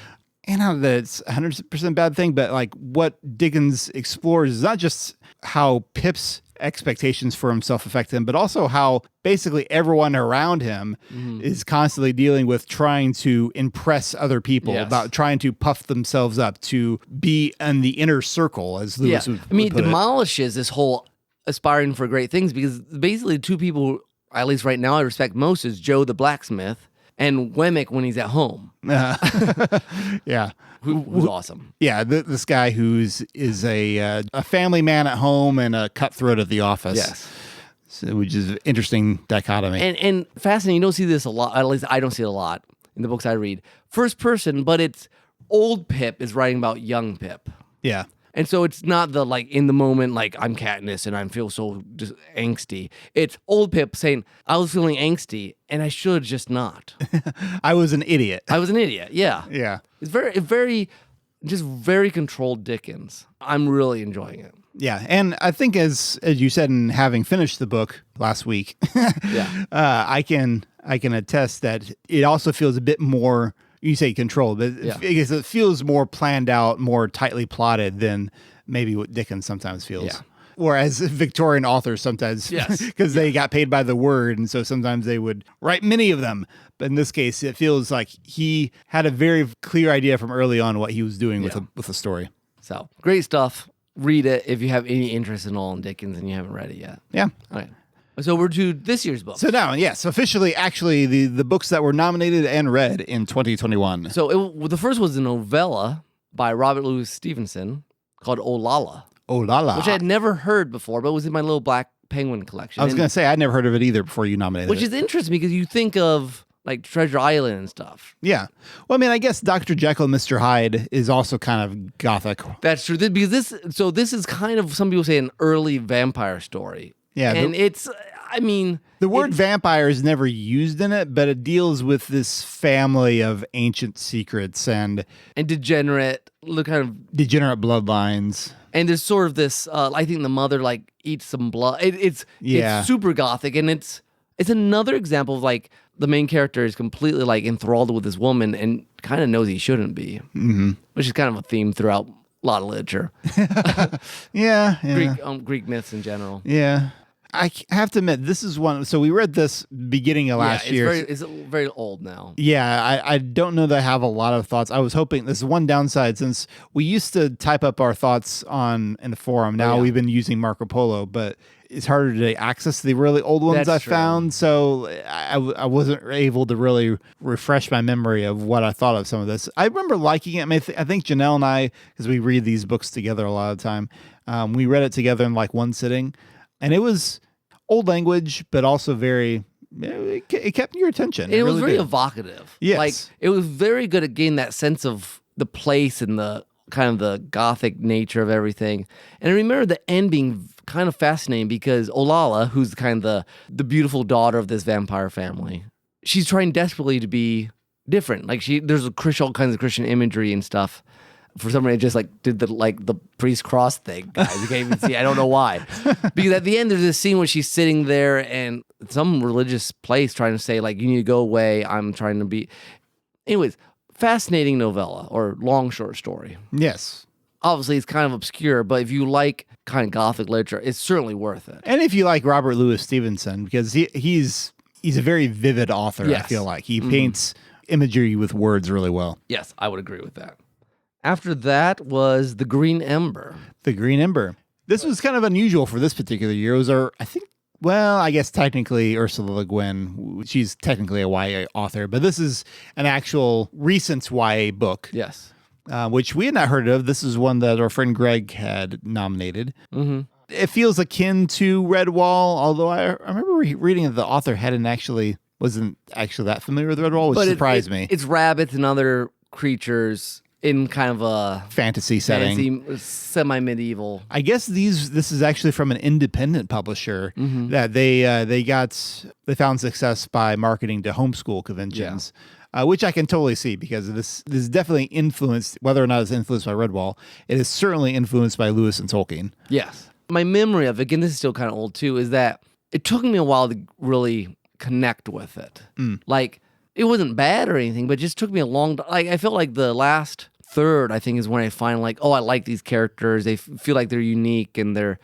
And not that it's 100% bad thing, but like what Dickens explores is not just how Pip's expectations for himself affect him, but also how basically everyone around him is constantly dealing with trying to impress other people, about trying to puff themselves up, to be in the inner circle, as Lewis would put it demolishes this whole aspiring for great things, because basically two people, at least right now, I respect most is Joe the blacksmith and Wemmick when he's at home. Yeah. Who's awesome. Yeah, this guy is a family man at home and a cutthroat at the office. Yes. So, which is an interesting dichotomy. And fascinating. You don't see this a lot. At least I don't see it a lot in the books I read. First person, but it's old Pip is writing about young Pip. Yeah. And so it's not the like in the moment, like I'm Katniss and I feel so just angsty. It's old Pip saying, I was feeling angsty and I should just not. I was an idiot. I was an idiot. Yeah. Yeah. It's very controlled Dickens. I'm really enjoying it. Yeah. And I think as you said, in having finished the book last week, I can attest that it also feels a bit more, you say controlled, but it feels more planned out, more tightly plotted than maybe what Dickens sometimes feels. Yeah. Whereas Victorian authors sometimes, because they got paid by the word, and so sometimes they would write many of them. But in this case, it feels like he had a very clear idea from early on what he was doing with a story. So great stuff. Read it if you have any interest in Nolan Dickens and you haven't read it yet. Yeah. All right. So we're to this year's book. So now, yes, officially, actually, the books that were nominated and read in 2021. So the first was a novella by Robert Louis Stevenson called Olala. Olala. Which I had never heard before, but was in my little Black Penguin collection. I was going to say, I'd never heard of it either before you nominated Which it. is interesting because you think of like Treasure Island and stuff. Yeah. Well, I mean, I guess Dr. Jekyll and Mr. Hyde is also kind of gothic. That's true. Because this is kind of, some people say, an early vampire story. Yeah. And it's, I mean... The word vampire is never used in it, but it deals with this family of ancient secrets and degenerate, kind of... degenerate bloodlines. And there's sort of this, I think the mother like eats some blood. It's super gothic, and it's another example of like the main character is completely like enthralled with this woman and kind of knows he shouldn't be, which is kind of a theme throughout a lot of literature. Greek myths in general. Yeah. I have to admit, this is one. So we read this beginning of last year. It's very old now. Yeah, I don't know that I have a lot of thoughts. I was hoping this is one downside since we used to type up our thoughts in the forum. Now we've been using Marco Polo, but it's harder to access the really old ones I found. So I wasn't able to really refresh my memory of what I thought of some of this. I remember liking it. I mean, I think Janelle and I, because we read these books together a lot of the time, we read it together in like one sitting, and it was old language, but also very, it kept your attention. It was very evocative. Yes. Like, it was very good at getting that sense of the place and the kind of the gothic nature of everything. And I remember the end being kind of fascinating because Olala, who's kind of the beautiful daughter of this vampire family, she's trying desperately to be different. Like there's all kinds of Christian imagery and stuff. For some reason, it just like did the priest cross thing, guys. You can't even see. I don't know why. Because at the end, there's this scene where she's sitting there and some religious place trying to say like, you need to go away. I'm trying to be. Anyways, fascinating novella or long short story. Yes. Obviously, it's kind of obscure, but if you like kind of gothic literature, it's certainly worth it. And if you like Robert Louis Stevenson, because he's a very vivid author, I feel like. He paints imagery with words really well. Yes, I would agree with that. After that was The Green Ember. The Green Ember. This was kind of unusual for this particular year. It was I guess technically Ursula Le Guin. She's technically a YA author, but this is an actual recent YA book. Yes. Which we had not heard of. This is one that our friend Greg had nominated. Mm-hmm. It feels akin to Redwall, although I remember reading that the author wasn't actually that familiar with Redwall, which surprised me. It's rabbits and other creatures in kind of a fantasy setting, semi-medieval. I guess this is actually from an independent publisher that they found success by marketing to homeschool conventions. Which I can totally see because this is definitely influenced, whether or not it's influenced by Redwall, it is certainly influenced by Lewis and Tolkien. Yes. My memory of it, again, this is still kind of old too, is that it took me a while to really connect with it. Like, it wasn't bad or anything, but it just took me a long time. Like, I felt like the last third, I think, is when I find like, oh, I like these characters. They feel like they're unique and they're...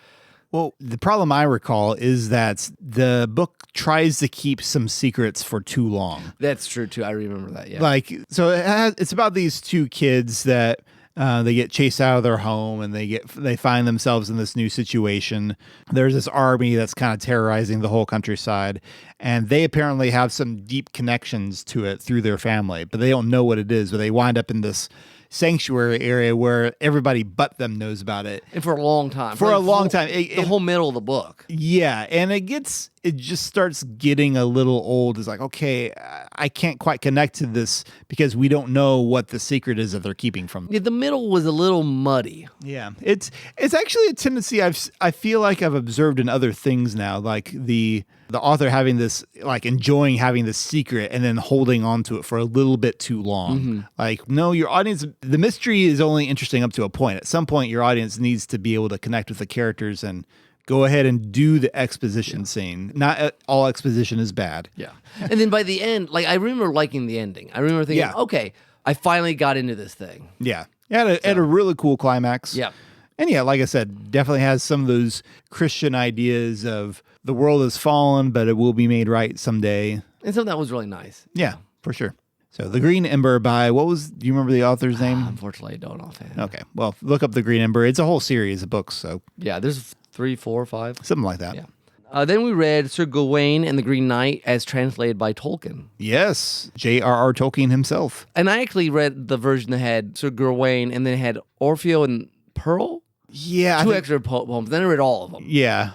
Well, the problem I recall is that the book tries to keep some secrets for too long. That's true, too. I remember that, yeah. Like, so it's about these two kids that they get chased out of their home and they find themselves in this new situation. There's this army that's kind of terrorizing the whole countryside, and they apparently have some deep connections to it through their family, but they don't know what it is, but they wind up in this sanctuary area where everybody but them knows about it. And for a long time. For a long time. The whole middle of the book. Yeah, and it just starts getting a little old. It's like, okay, I can't quite connect to this because we don't know what the secret is that they're keeping from. Yeah, the middle was a little muddy. Yeah, it's actually a tendency I feel like I've observed in other things now, like the author having this, like enjoying having this secret and then holding on to it for a little bit too long. Mm-hmm. Like, no, your audience, the mystery is only interesting up to a point. At some point, your audience needs to be able to connect with the characters and go ahead and do the exposition scene. Not all exposition is bad. Yeah. And then by the end, like I remember liking the ending. I remember thinking, okay, I finally got into this thing. Yeah. It had a really cool climax. Yeah. And yeah, like I said, definitely has some of those Christian ideas of the world has fallen, but it will be made right someday. And something that was really nice. Yeah, for sure. So The Green Ember by, do you remember the author's name? Unfortunately, I don't offhand. Okay. Well, look up The Green Ember. It's a whole series of books, so. Yeah, there's 3, 4, 5. Something like that. Yeah. Then we read Sir Gawain and the Green Knight as translated by Tolkien. Yes, J.R.R. Tolkien himself. And I actually read the version that had Sir Gawain and then had Orfeo and Pearl. Yeah. Two extra poems. Then I read all of them. Yeah.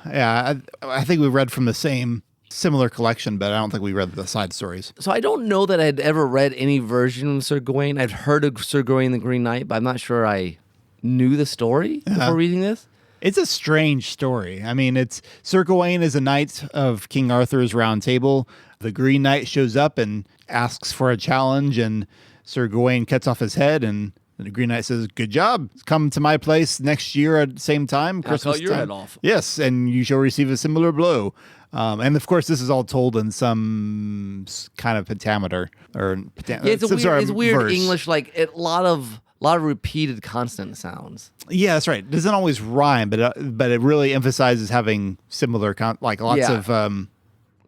I think we read from the same similar collection, but I don't think we read the side stories. So I don't know that I'd ever read any version of Sir Gawain. I've heard of Sir Gawain and the Green Knight, but I'm not sure I knew the story before reading this. It's a strange story. I mean, it's Sir Gawain is a knight of King Arthur's Round Table. The Green Knight shows up and asks for a challenge, and Sir Gawain cuts off his head, and the Green Knight says, "Good job. Come to my place next year at the same time, Christmas cut your time. head off." Yes, and you shall receive a similar blow." And of course, this is all told in some kind of pentameter or it's weird verse. English, like a lot of repeated consonant sounds. Yeah, that's right. It doesn't always rhyme, but it really emphasizes having similar lots of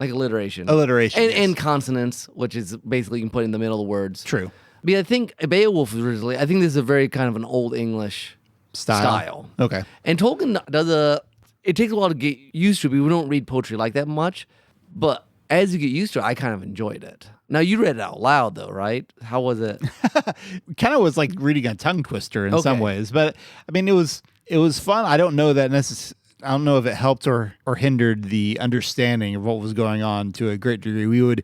like alliteration, yes. and consonants, which is basically you can put in the middle of the words. True. But I think Beowulf was originally. I think this is a very kind of an old English style. Okay. And Tolkien does it takes a while to get used to it. We don't read poetry like that much, but as you get used to it, I kind of enjoyed it. Now you read it out loud though, right? How was it? Kind of was like reading a tongue twister in some ways, but I mean it was fun. I don't know that I don't know if it helped or hindered the understanding of what was going on to a great degree. We would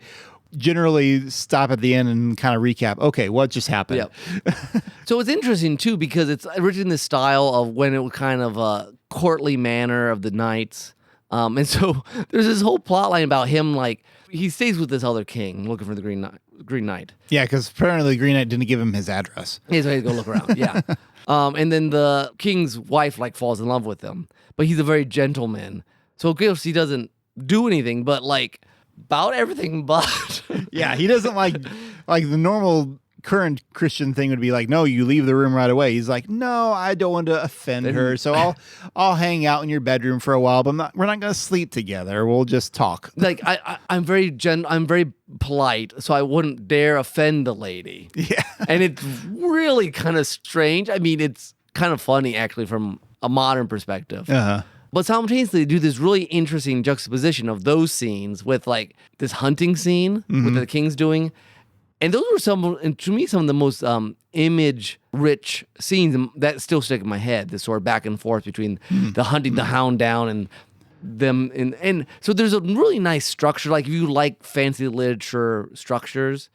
generally stop at the end and kind of recap. Okay, what just happened? Yep. So it's interesting too because it's written in the style of when it was kind of a courtly manner of the knights. And so there's this whole plot line about him, like he stays with this other king looking for the Green Knight. Yeah, because apparently the Green Knight didn't give him his address. He's ready to go look around. Yeah. And then the king's wife like falls in love with him, but he's a very gentleman. So of course he doesn't do anything, but like about everything but. Yeah, he doesn't like the normal current Christian thing would be like, no, you leave the room right away. He's like, no, I don't want to offend her, so I'll hang out in your bedroom for a while, but we're not going to sleep together. We'll just talk. Like I'm very I'm very polite, so I wouldn't dare offend the lady. Yeah, and it's really kind of strange. I mean, it's kind of funny actually from a modern perspective. But simultaneously, they do this really interesting juxtaposition of those scenes with like this hunting scene with the king's doing. And those were some of the most image-rich scenes that still stick in my head. This sort of back and forth between the hunting the hound down and them. And so there's a really nice structure. Like if you like fancy literature structures,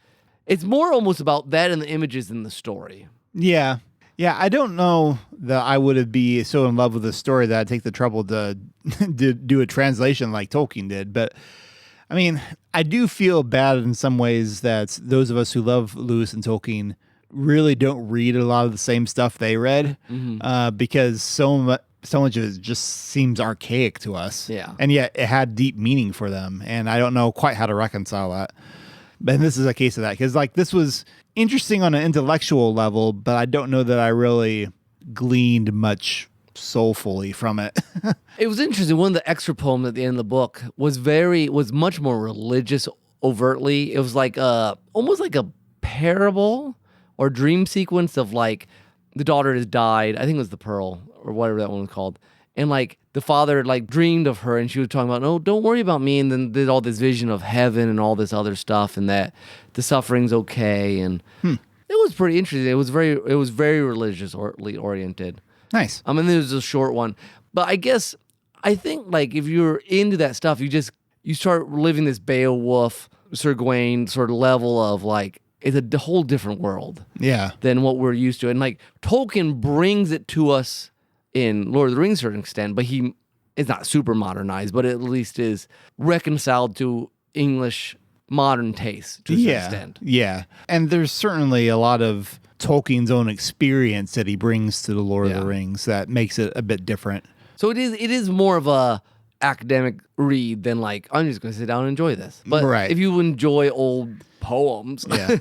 it's more almost about that and the images than the story. Yeah. Yeah, I don't know that I would be so in love with the story that I'd take the trouble to do a translation like Tolkien did. But I mean, I do feel bad in some ways that those of us who love Lewis and Tolkien really don't read a lot of the same stuff they read because so much of it just seems archaic to us. Yeah. And yet it had deep meaning for them. And I don't know quite how to reconcile that. But this is a case of that because like this was interesting on an intellectual level, but I don't know that I really gleaned much soulfully from it. It was interesting. One of the extra poems at the end of the book was much more religious overtly. It was like almost like a parable or dream sequence of like the daughter has died. I think it was the Pearl or whatever that one was called. And like the father like dreamed of her and she was talking about, no, don't worry about me. And then did all this vision of heaven and all this other stuff and that the suffering's okay. And It was pretty interesting. It was very religiously oriented. Nice. And there's a short one. But I think like if you're into that stuff, you start living this Beowulf, Sir Gawain sort of level of like, it's a whole different world. Yeah. Than what we're used to. And like Tolkien brings it to us in Lord of the Rings to a certain extent, but he is not super modernized, but at least is reconciled to English modern taste to a certain extent. Yeah. And there's certainly a lot of Tolkien's own experience that he brings to the Lord of the Rings that makes it a bit different. So it is more of a academic read than like, I'm just going to sit down and enjoy this. But if you enjoy old poems. Yeah.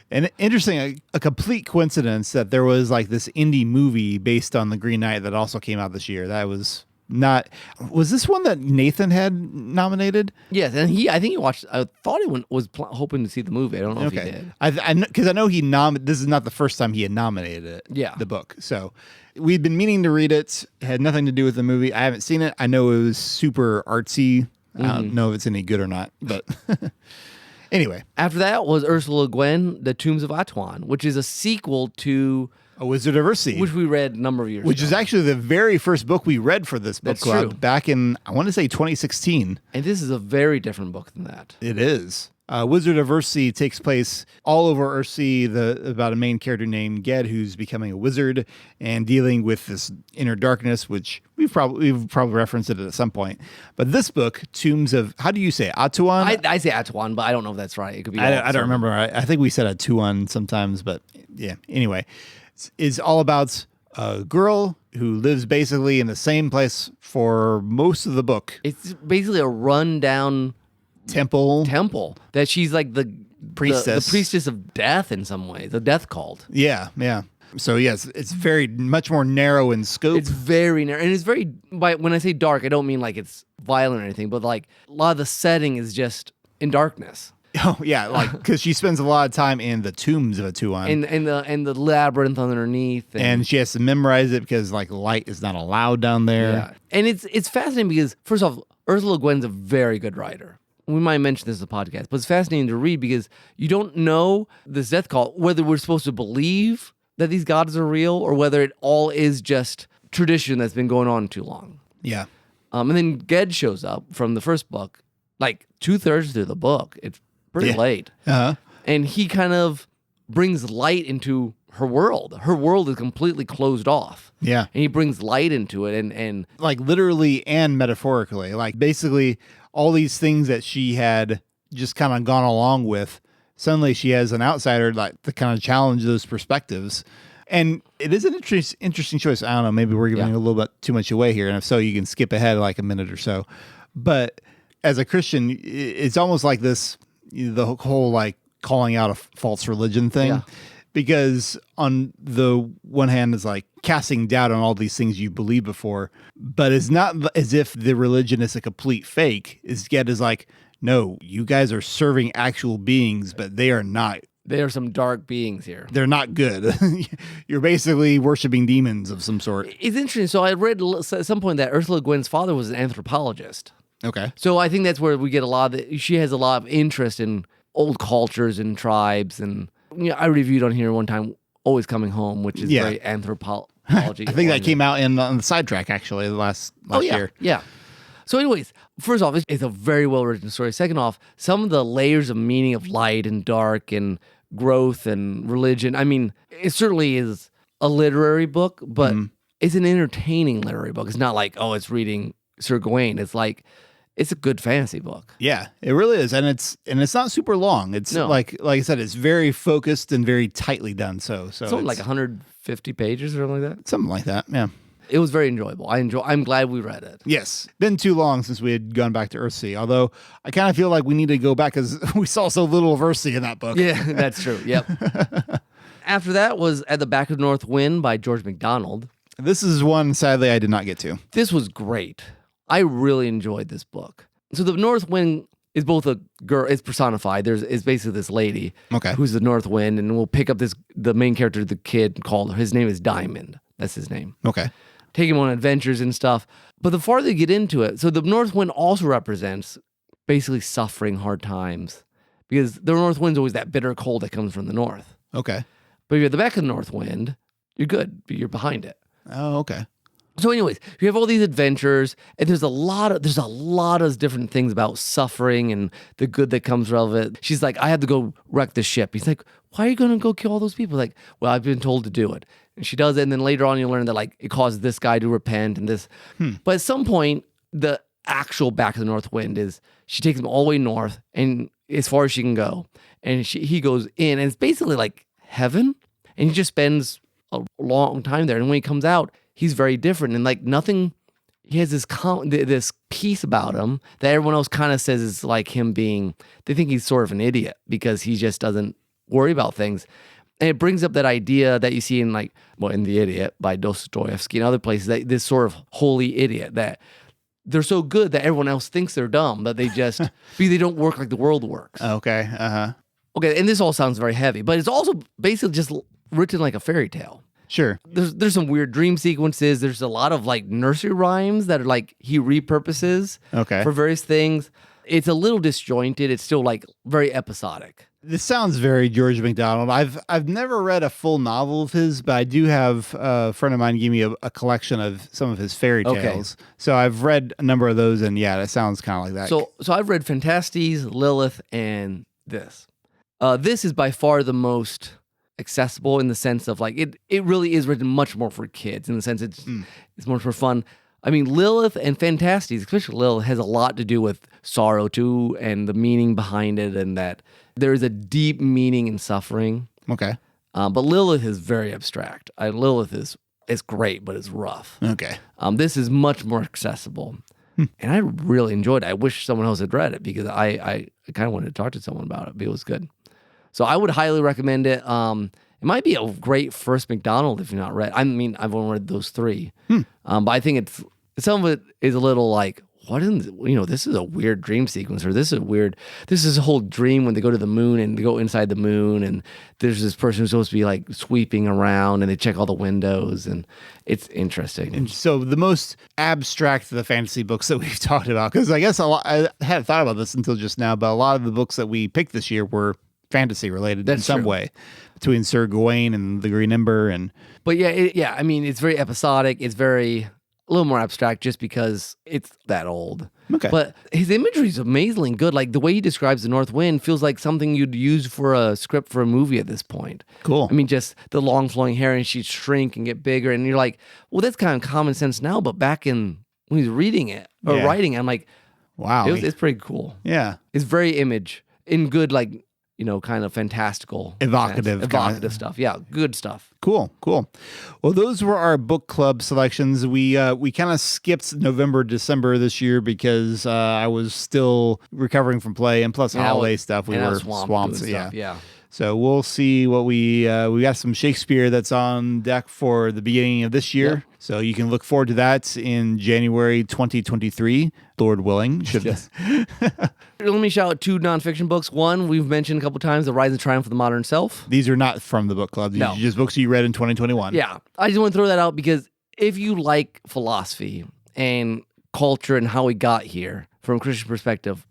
And interesting, a complete coincidence that there was like this indie movie based on the Green Knight that also came out this year. That was this one that Nathan had nominated? Yes, and I think he watched. I thought he was hoping to see the movie. I don't know if he did. Because I know this is not the first time he had nominated it. Yeah, the book. So we'd been meaning to read it. It had nothing to do with the movie. I haven't seen it. I know it was super artsy. I don't know if it's any good or not, but anyway. After that was Ursula Le Guin, The Tombs of Atuan, which is a sequel to A Wizard of Earthsea, which we read a number of years ago. Which is actually the very first book we read for this book club true. back in, I want to say 2016. And this is a very different book than that. It is. Wizard of Earthsea takes place all over Earthsea, about a main character named Ged who's becoming a wizard and dealing with this inner darkness, which we've probably referenced it at some point. But this book, Tombs of, how do you say it? Atuan? I say Atuan, but I don't know if that's right. It could be. I don't remember. I think we said Atuan sometimes, but yeah. Anyway, is all about a girl who lives basically in the same place for most of the book. It's basically a rundown temple that she's like the priestess, the priestess of death in some ways, the death cult. Yeah. So yes, it's very much more narrow in scope. It's very narrow, and it's very. When I say dark, I don't mean like it's violent or anything, but like a lot of the setting is just in darkness. Oh yeah, like because she spends a lot of time in the tombs of Atuan, and the labyrinth underneath, and she has to memorize it because like light is not allowed down there. Yeah, and it's fascinating because first off, Ursula Le Guin's a very good writer. We might mention this in the podcast, but it's fascinating to read because you don't know this death cult, whether we're supposed to believe that these gods are real or whether it all is just tradition that's been going on too long. Yeah. And then Ged shows up from the first book, like 2/3 through the book. It's pretty late. Uh-huh. And he kind of brings light into her world. Her world is completely closed off. Yeah. And he brings light into it and like literally and metaphorically. Like basically all these things that she had just kind of gone along with, suddenly she has an outsider like to kind of challenge those perspectives. And it is an interesting choice. I don't know, maybe we're giving a little bit too much away here. And if so, you can skip ahead like a minute or so. But as a Christian, it's almost like this, the whole like calling out a false religion thing. Yeah. Because on the one hand, it's like casting doubt on all these things you believed before, but it's not as if the religion is a complete fake. Instead, is like, no, you guys are serving actual beings, but they are not. there are some dark beings here. They're not good. You're basically worshiping demons of some sort. It's interesting. So I read at some point that Ursula Le Guin's father was an anthropologist. Okay. So I think that's where we get a lot of she has a lot of interest in old cultures and tribes. And I reviewed on here one time, Always Coming Home, which is very anthropology. I think that came out on the sidetrack, actually, last year. Yeah. So anyways, first off, it's a very well-written story. Second off, some of the layers of meaning of light and dark and growth and religion, I mean, it certainly is a literary book, but it's an entertaining literary book. It's not like, oh, it's reading Sir Gawain. It's like, it's a good fantasy book. Yeah, it really is. And it's not super long. It's like I said, it's very focused and very tightly done. So something like 150 pages or something like that. Something like that, yeah. It was very enjoyable. I'm glad we read it. Yes. Been too long since we had gone back to Earthsea. Although I kind of feel like we need to go back because we saw so little of Earthsea in that book. Yeah, that's true. Yep. After that was At the Back of North Wind by George MacDonald. This is one, sadly, I did not get to. This was great. I really enjoyed this book. So the North Wind is both a girl, it's personified. It's basically this lady who's the North Wind, and we'll pick up the main character, the kid, his name is Diamond. That's his name. Okay. Take him on adventures and stuff. But the farther you get into it, so the North Wind also represents basically suffering, hard times. Because the North Wind's always that bitter cold that comes from the north. Okay. But if you're at the back of the North Wind, you're good. You're behind it. Oh, okay. So anyways, you have all these adventures, and there's a lot of different things about suffering and the good that comes out of it. She's like, I have to go wreck the ship. He's like, why are you going to go kill all those people? Like, well, I've been told to do it. And she does it, and then later on you learn that like it causes this guy to repent and this. But at some point, the actual back of the North Wind is she takes him all the way north and as far as she can go. And he goes in, and it's basically like heaven. And he just spends a long time there. And when he comes out, he's very different. And like nothing, he has this peace about him that everyone else kind of says is like him being, they think he's sort of an idiot because he just doesn't worry about things. And it brings up that idea that you see in like, well, in The Idiot by Dostoevsky and other places, that this sort of holy idiot that they're so good that everyone else thinks they're dumb, that they just, because they don't work like the world works. Okay. Uh-huh. Okay, and this all sounds very heavy, but it's also basically just written like a fairy tale. Sure. There's some weird dream sequences. There's a lot of like nursery rhymes that are like he repurposes for various things. It's a little disjointed. It's still like very episodic. This sounds very George MacDonald. I've never read a full novel of his, but I do have a friend of mine give me a collection of some of his fairy tales. So I've read a number of those, and yeah, that sounds kind of like that. So I've read Fantastes, Lilith, and this. This is by far the most accessible in the sense of like it really is written much more for kids in the sense it's more for fun. I mean, Lilith and Fantastes, especially Lilith, has a lot to do with sorrow too and the meaning behind it, and that there is a deep meaning in suffering. Okay. But Lilith is very abstract. Lilith is great, but it's rough. Okay. This is much more accessible. And I really enjoyed it. I wish someone else had read it because I kind of wanted to talk to someone about it, but it was good. So I would highly recommend it. It might be a great first MacDonald if you're not read. I mean, I've only read those three. But I think some of it is a little like, this is a weird dream sequence, or this is a whole dream when they go to the moon and they go inside the moon, and there's this person who's supposed to be like sweeping around and they check all the windows, and it's interesting. And so the most abstract of the fantasy books that we've talked about, because I guess I hadn't thought about this until just now, but a lot of the books that we picked this year were fantasy related in some way, between Sir Gawain and the Green Ember, but yeah, I mean, it's very episodic. It's very a little more abstract just because it's that old. Okay. But his imagery is amazingly good. Like the way he describes the North Wind feels like something you'd use for a script for a movie at this point. Cool. I mean, just the long flowing hair, and she'd shrink and get bigger, and you're like, well, that's kind of common sense now, but back when he's reading it or writing it, I'm like, wow, it's pretty cool. Yeah. It's very image in good, like, kind of fantastical, evocative stuff. Yeah, good stuff. Cool. Well, those were our book club selections. We kind of skipped November, December this year because I was still recovering from play, and plus holiday stuff. We were swamped. Yeah. So we'll see what we got some Shakespeare that's on deck for the beginning of this year. Yeah. So you can look forward to that in January 2023, Lord willing. Yes. Let me shout out 2 nonfiction books. One, we've mentioned a couple times, The Rise and Triumph of the Modern Self. These are not from the book club. These are just books you read in 2021. Yeah. I just want to throw that out because if you like philosophy and culture and how we got here from a Christian perspective,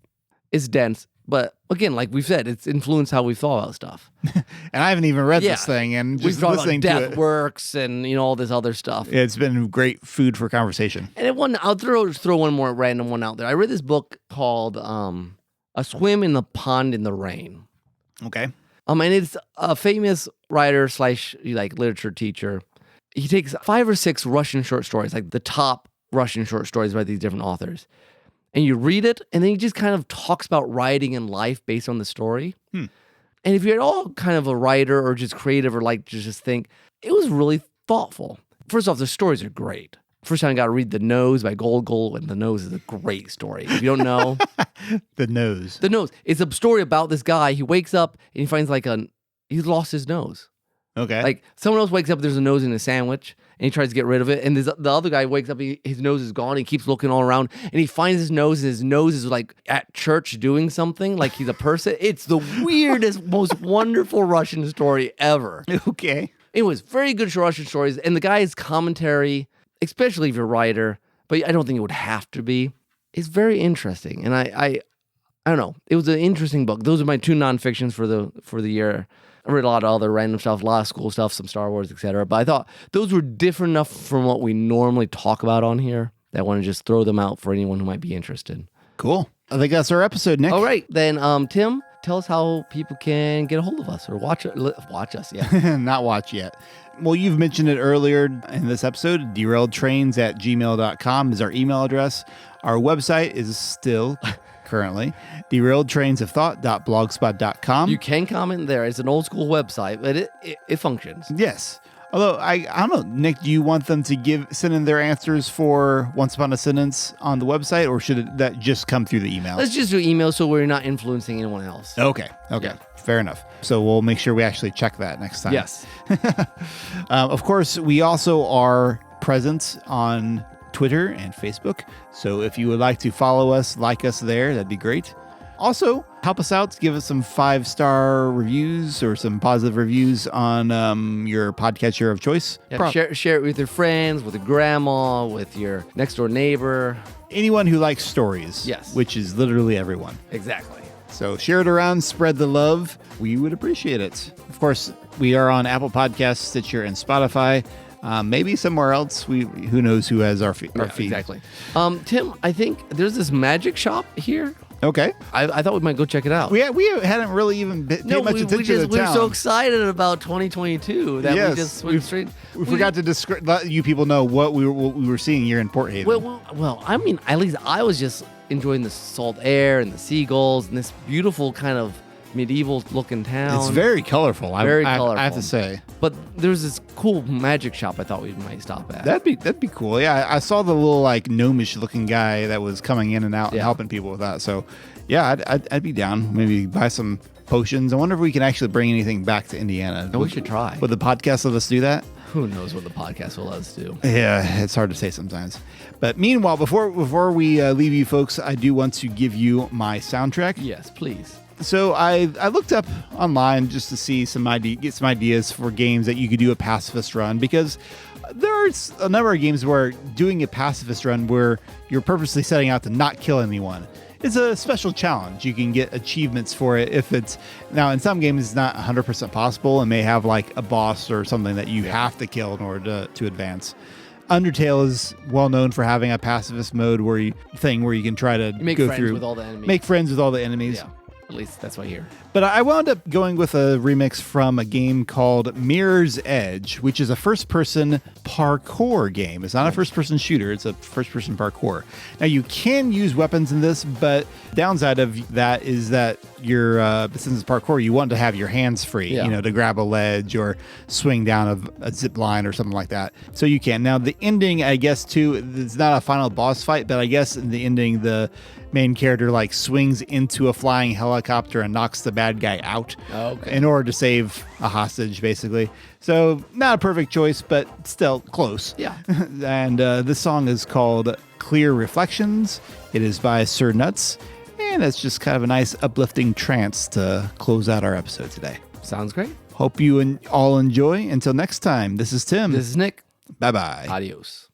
it's dense. But again, like we've said, it's influenced how we thought about stuff. And I haven't even read this thing, and just listening to it. Death Works and all this other stuff. It's been great food for conversation. And I'll throw one more random one out there. I read this book called A Swim in the Pond in the Rain. Okay. And it's a famous writer / like literature teacher. He takes 5 or 6 Russian short stories, like the top Russian short stories by these different authors. And you read it, and then he just kind of talks about writing and life based on the story. And if you're at all kind of a writer or just creative or like to just think, it was really thoughtful. First off, the stories are great. First time I got to read The Nose by Gogol, and The Nose is a great story. If you don't know. The Nose. The Nose. It's a story about this guy. He wakes up and he finds he's lost his nose. Okay. Like someone else wakes up, there's a nose in a sandwich, and he tries to get rid of it. And the other guy wakes up, his nose is gone. He keeps looking all around, and he finds his nose, and his nose is like at church doing something, like he's a person. It's the weirdest, most wonderful Russian story ever. Okay. It was very good Russian stories, and the guy's commentary, especially if you're a writer, but I don't think it would have to be, is very interesting. And I don't know. It was an interesting book. Those are my 2 nonfictions for the year. I read a lot of other random stuff, a lot of school stuff, some Star Wars, etc. But I thought those were different enough from what we normally talk about on here that I want to just throw them out for anyone who might be interested. Cool. I think that's our episode, Nick. All right, then, Tim, tell us how people can get a hold of us or watch us. Yeah. Not watch yet. Well, you've mentioned it earlier in this episode. derailedtrains@gmail.com is our email address. Our website is still currently derailedtrainsofthought.blogspot.com. You can comment there. It's an old school website, but it functions. Yes. Although, I don't know, Nick, do you want them to send in their answers for Once Upon a Sentence on the website, or should that just come through the email? Let's just do email so we're not influencing anyone else. Okay. Yeah. Fair enough. So we'll make sure we actually check that next time. Yes. Of course, we also are present on Twitter and Facebook. So if you would like to follow us, like us there, that'd be great. Also, help us out. Give us some 5-star reviews or some positive reviews on your podcatcher of choice. Yeah, share it with your friends, with your grandma, with your next door neighbor. Anyone who likes stories. Yes. Which is literally everyone. Exactly. So share it around, spread the love. We would appreciate it. Of course, we are on Apple Podcasts, Stitcher, and Spotify. Maybe somewhere else. Who knows who has our feed. Exactly. Tim, I think there's this magic shop here. Okay. I thought we might go check it out. We hadn't really even paid much attention to the we were town. so excited about 2022 that we just went straight. We forgot to let you people know what we were seeing here in Port Haven. Well, I mean, at least I was just enjoying the salt air and the seagulls and this beautiful kind of medieval looking town. It's very colorful. Very colorful. I have to say. But there's this cool magic shop I thought we might stop at. That'd be cool. Yeah, I saw the little like gnomish looking guy that was coming in and out and helping people with that. So, yeah, I'd be down. Maybe buy some potions. I wonder if we can actually bring anything back to Indiana. We should try. Would the podcast let us do that? Who knows what the podcast will let us do? Yeah, it's hard to say sometimes. But meanwhile, before we leave you folks, I do want to give you my soundtrack. Yes, please. So I looked up online just to see get some ideas for games that you could do a pacifist run, because there's a number of games where doing a pacifist run where you're purposely setting out to not kill anyone is a special challenge. You can get achievements for it if it's now in some games it's not 100% possible and may have like a boss or something that you have to kill in order to advance. Undertale is well known for having a pacifist mode where you can try to make go friends through with all the enemies. Make friends with all the enemies. Yeah. At least that's what I hear. But I wound up going with a remix from a game called Mirror's Edge, which is a first-person parkour game. It's not a first-person shooter. It's a first-person parkour. Now, you can use weapons in this, but downside of that is that since it's parkour, you want to have your hands free, to grab a ledge or swing down a zip line or something like that. So you can. Now, the ending, I guess, too, it's not a final boss fight, but I guess in the ending, the main character swings into a flying helicopter and knocks the bad guy out in order to save a hostage, basically. So not a perfect choice, but still close. Yeah. And this song is called Clear Reflections. It is by Sir Nuts, and it's just kind of a nice uplifting trance to close out our episode today. Sounds great. Hope you all enjoy. Until next time, this is Tim. This is Nick. Bye-bye. Adios.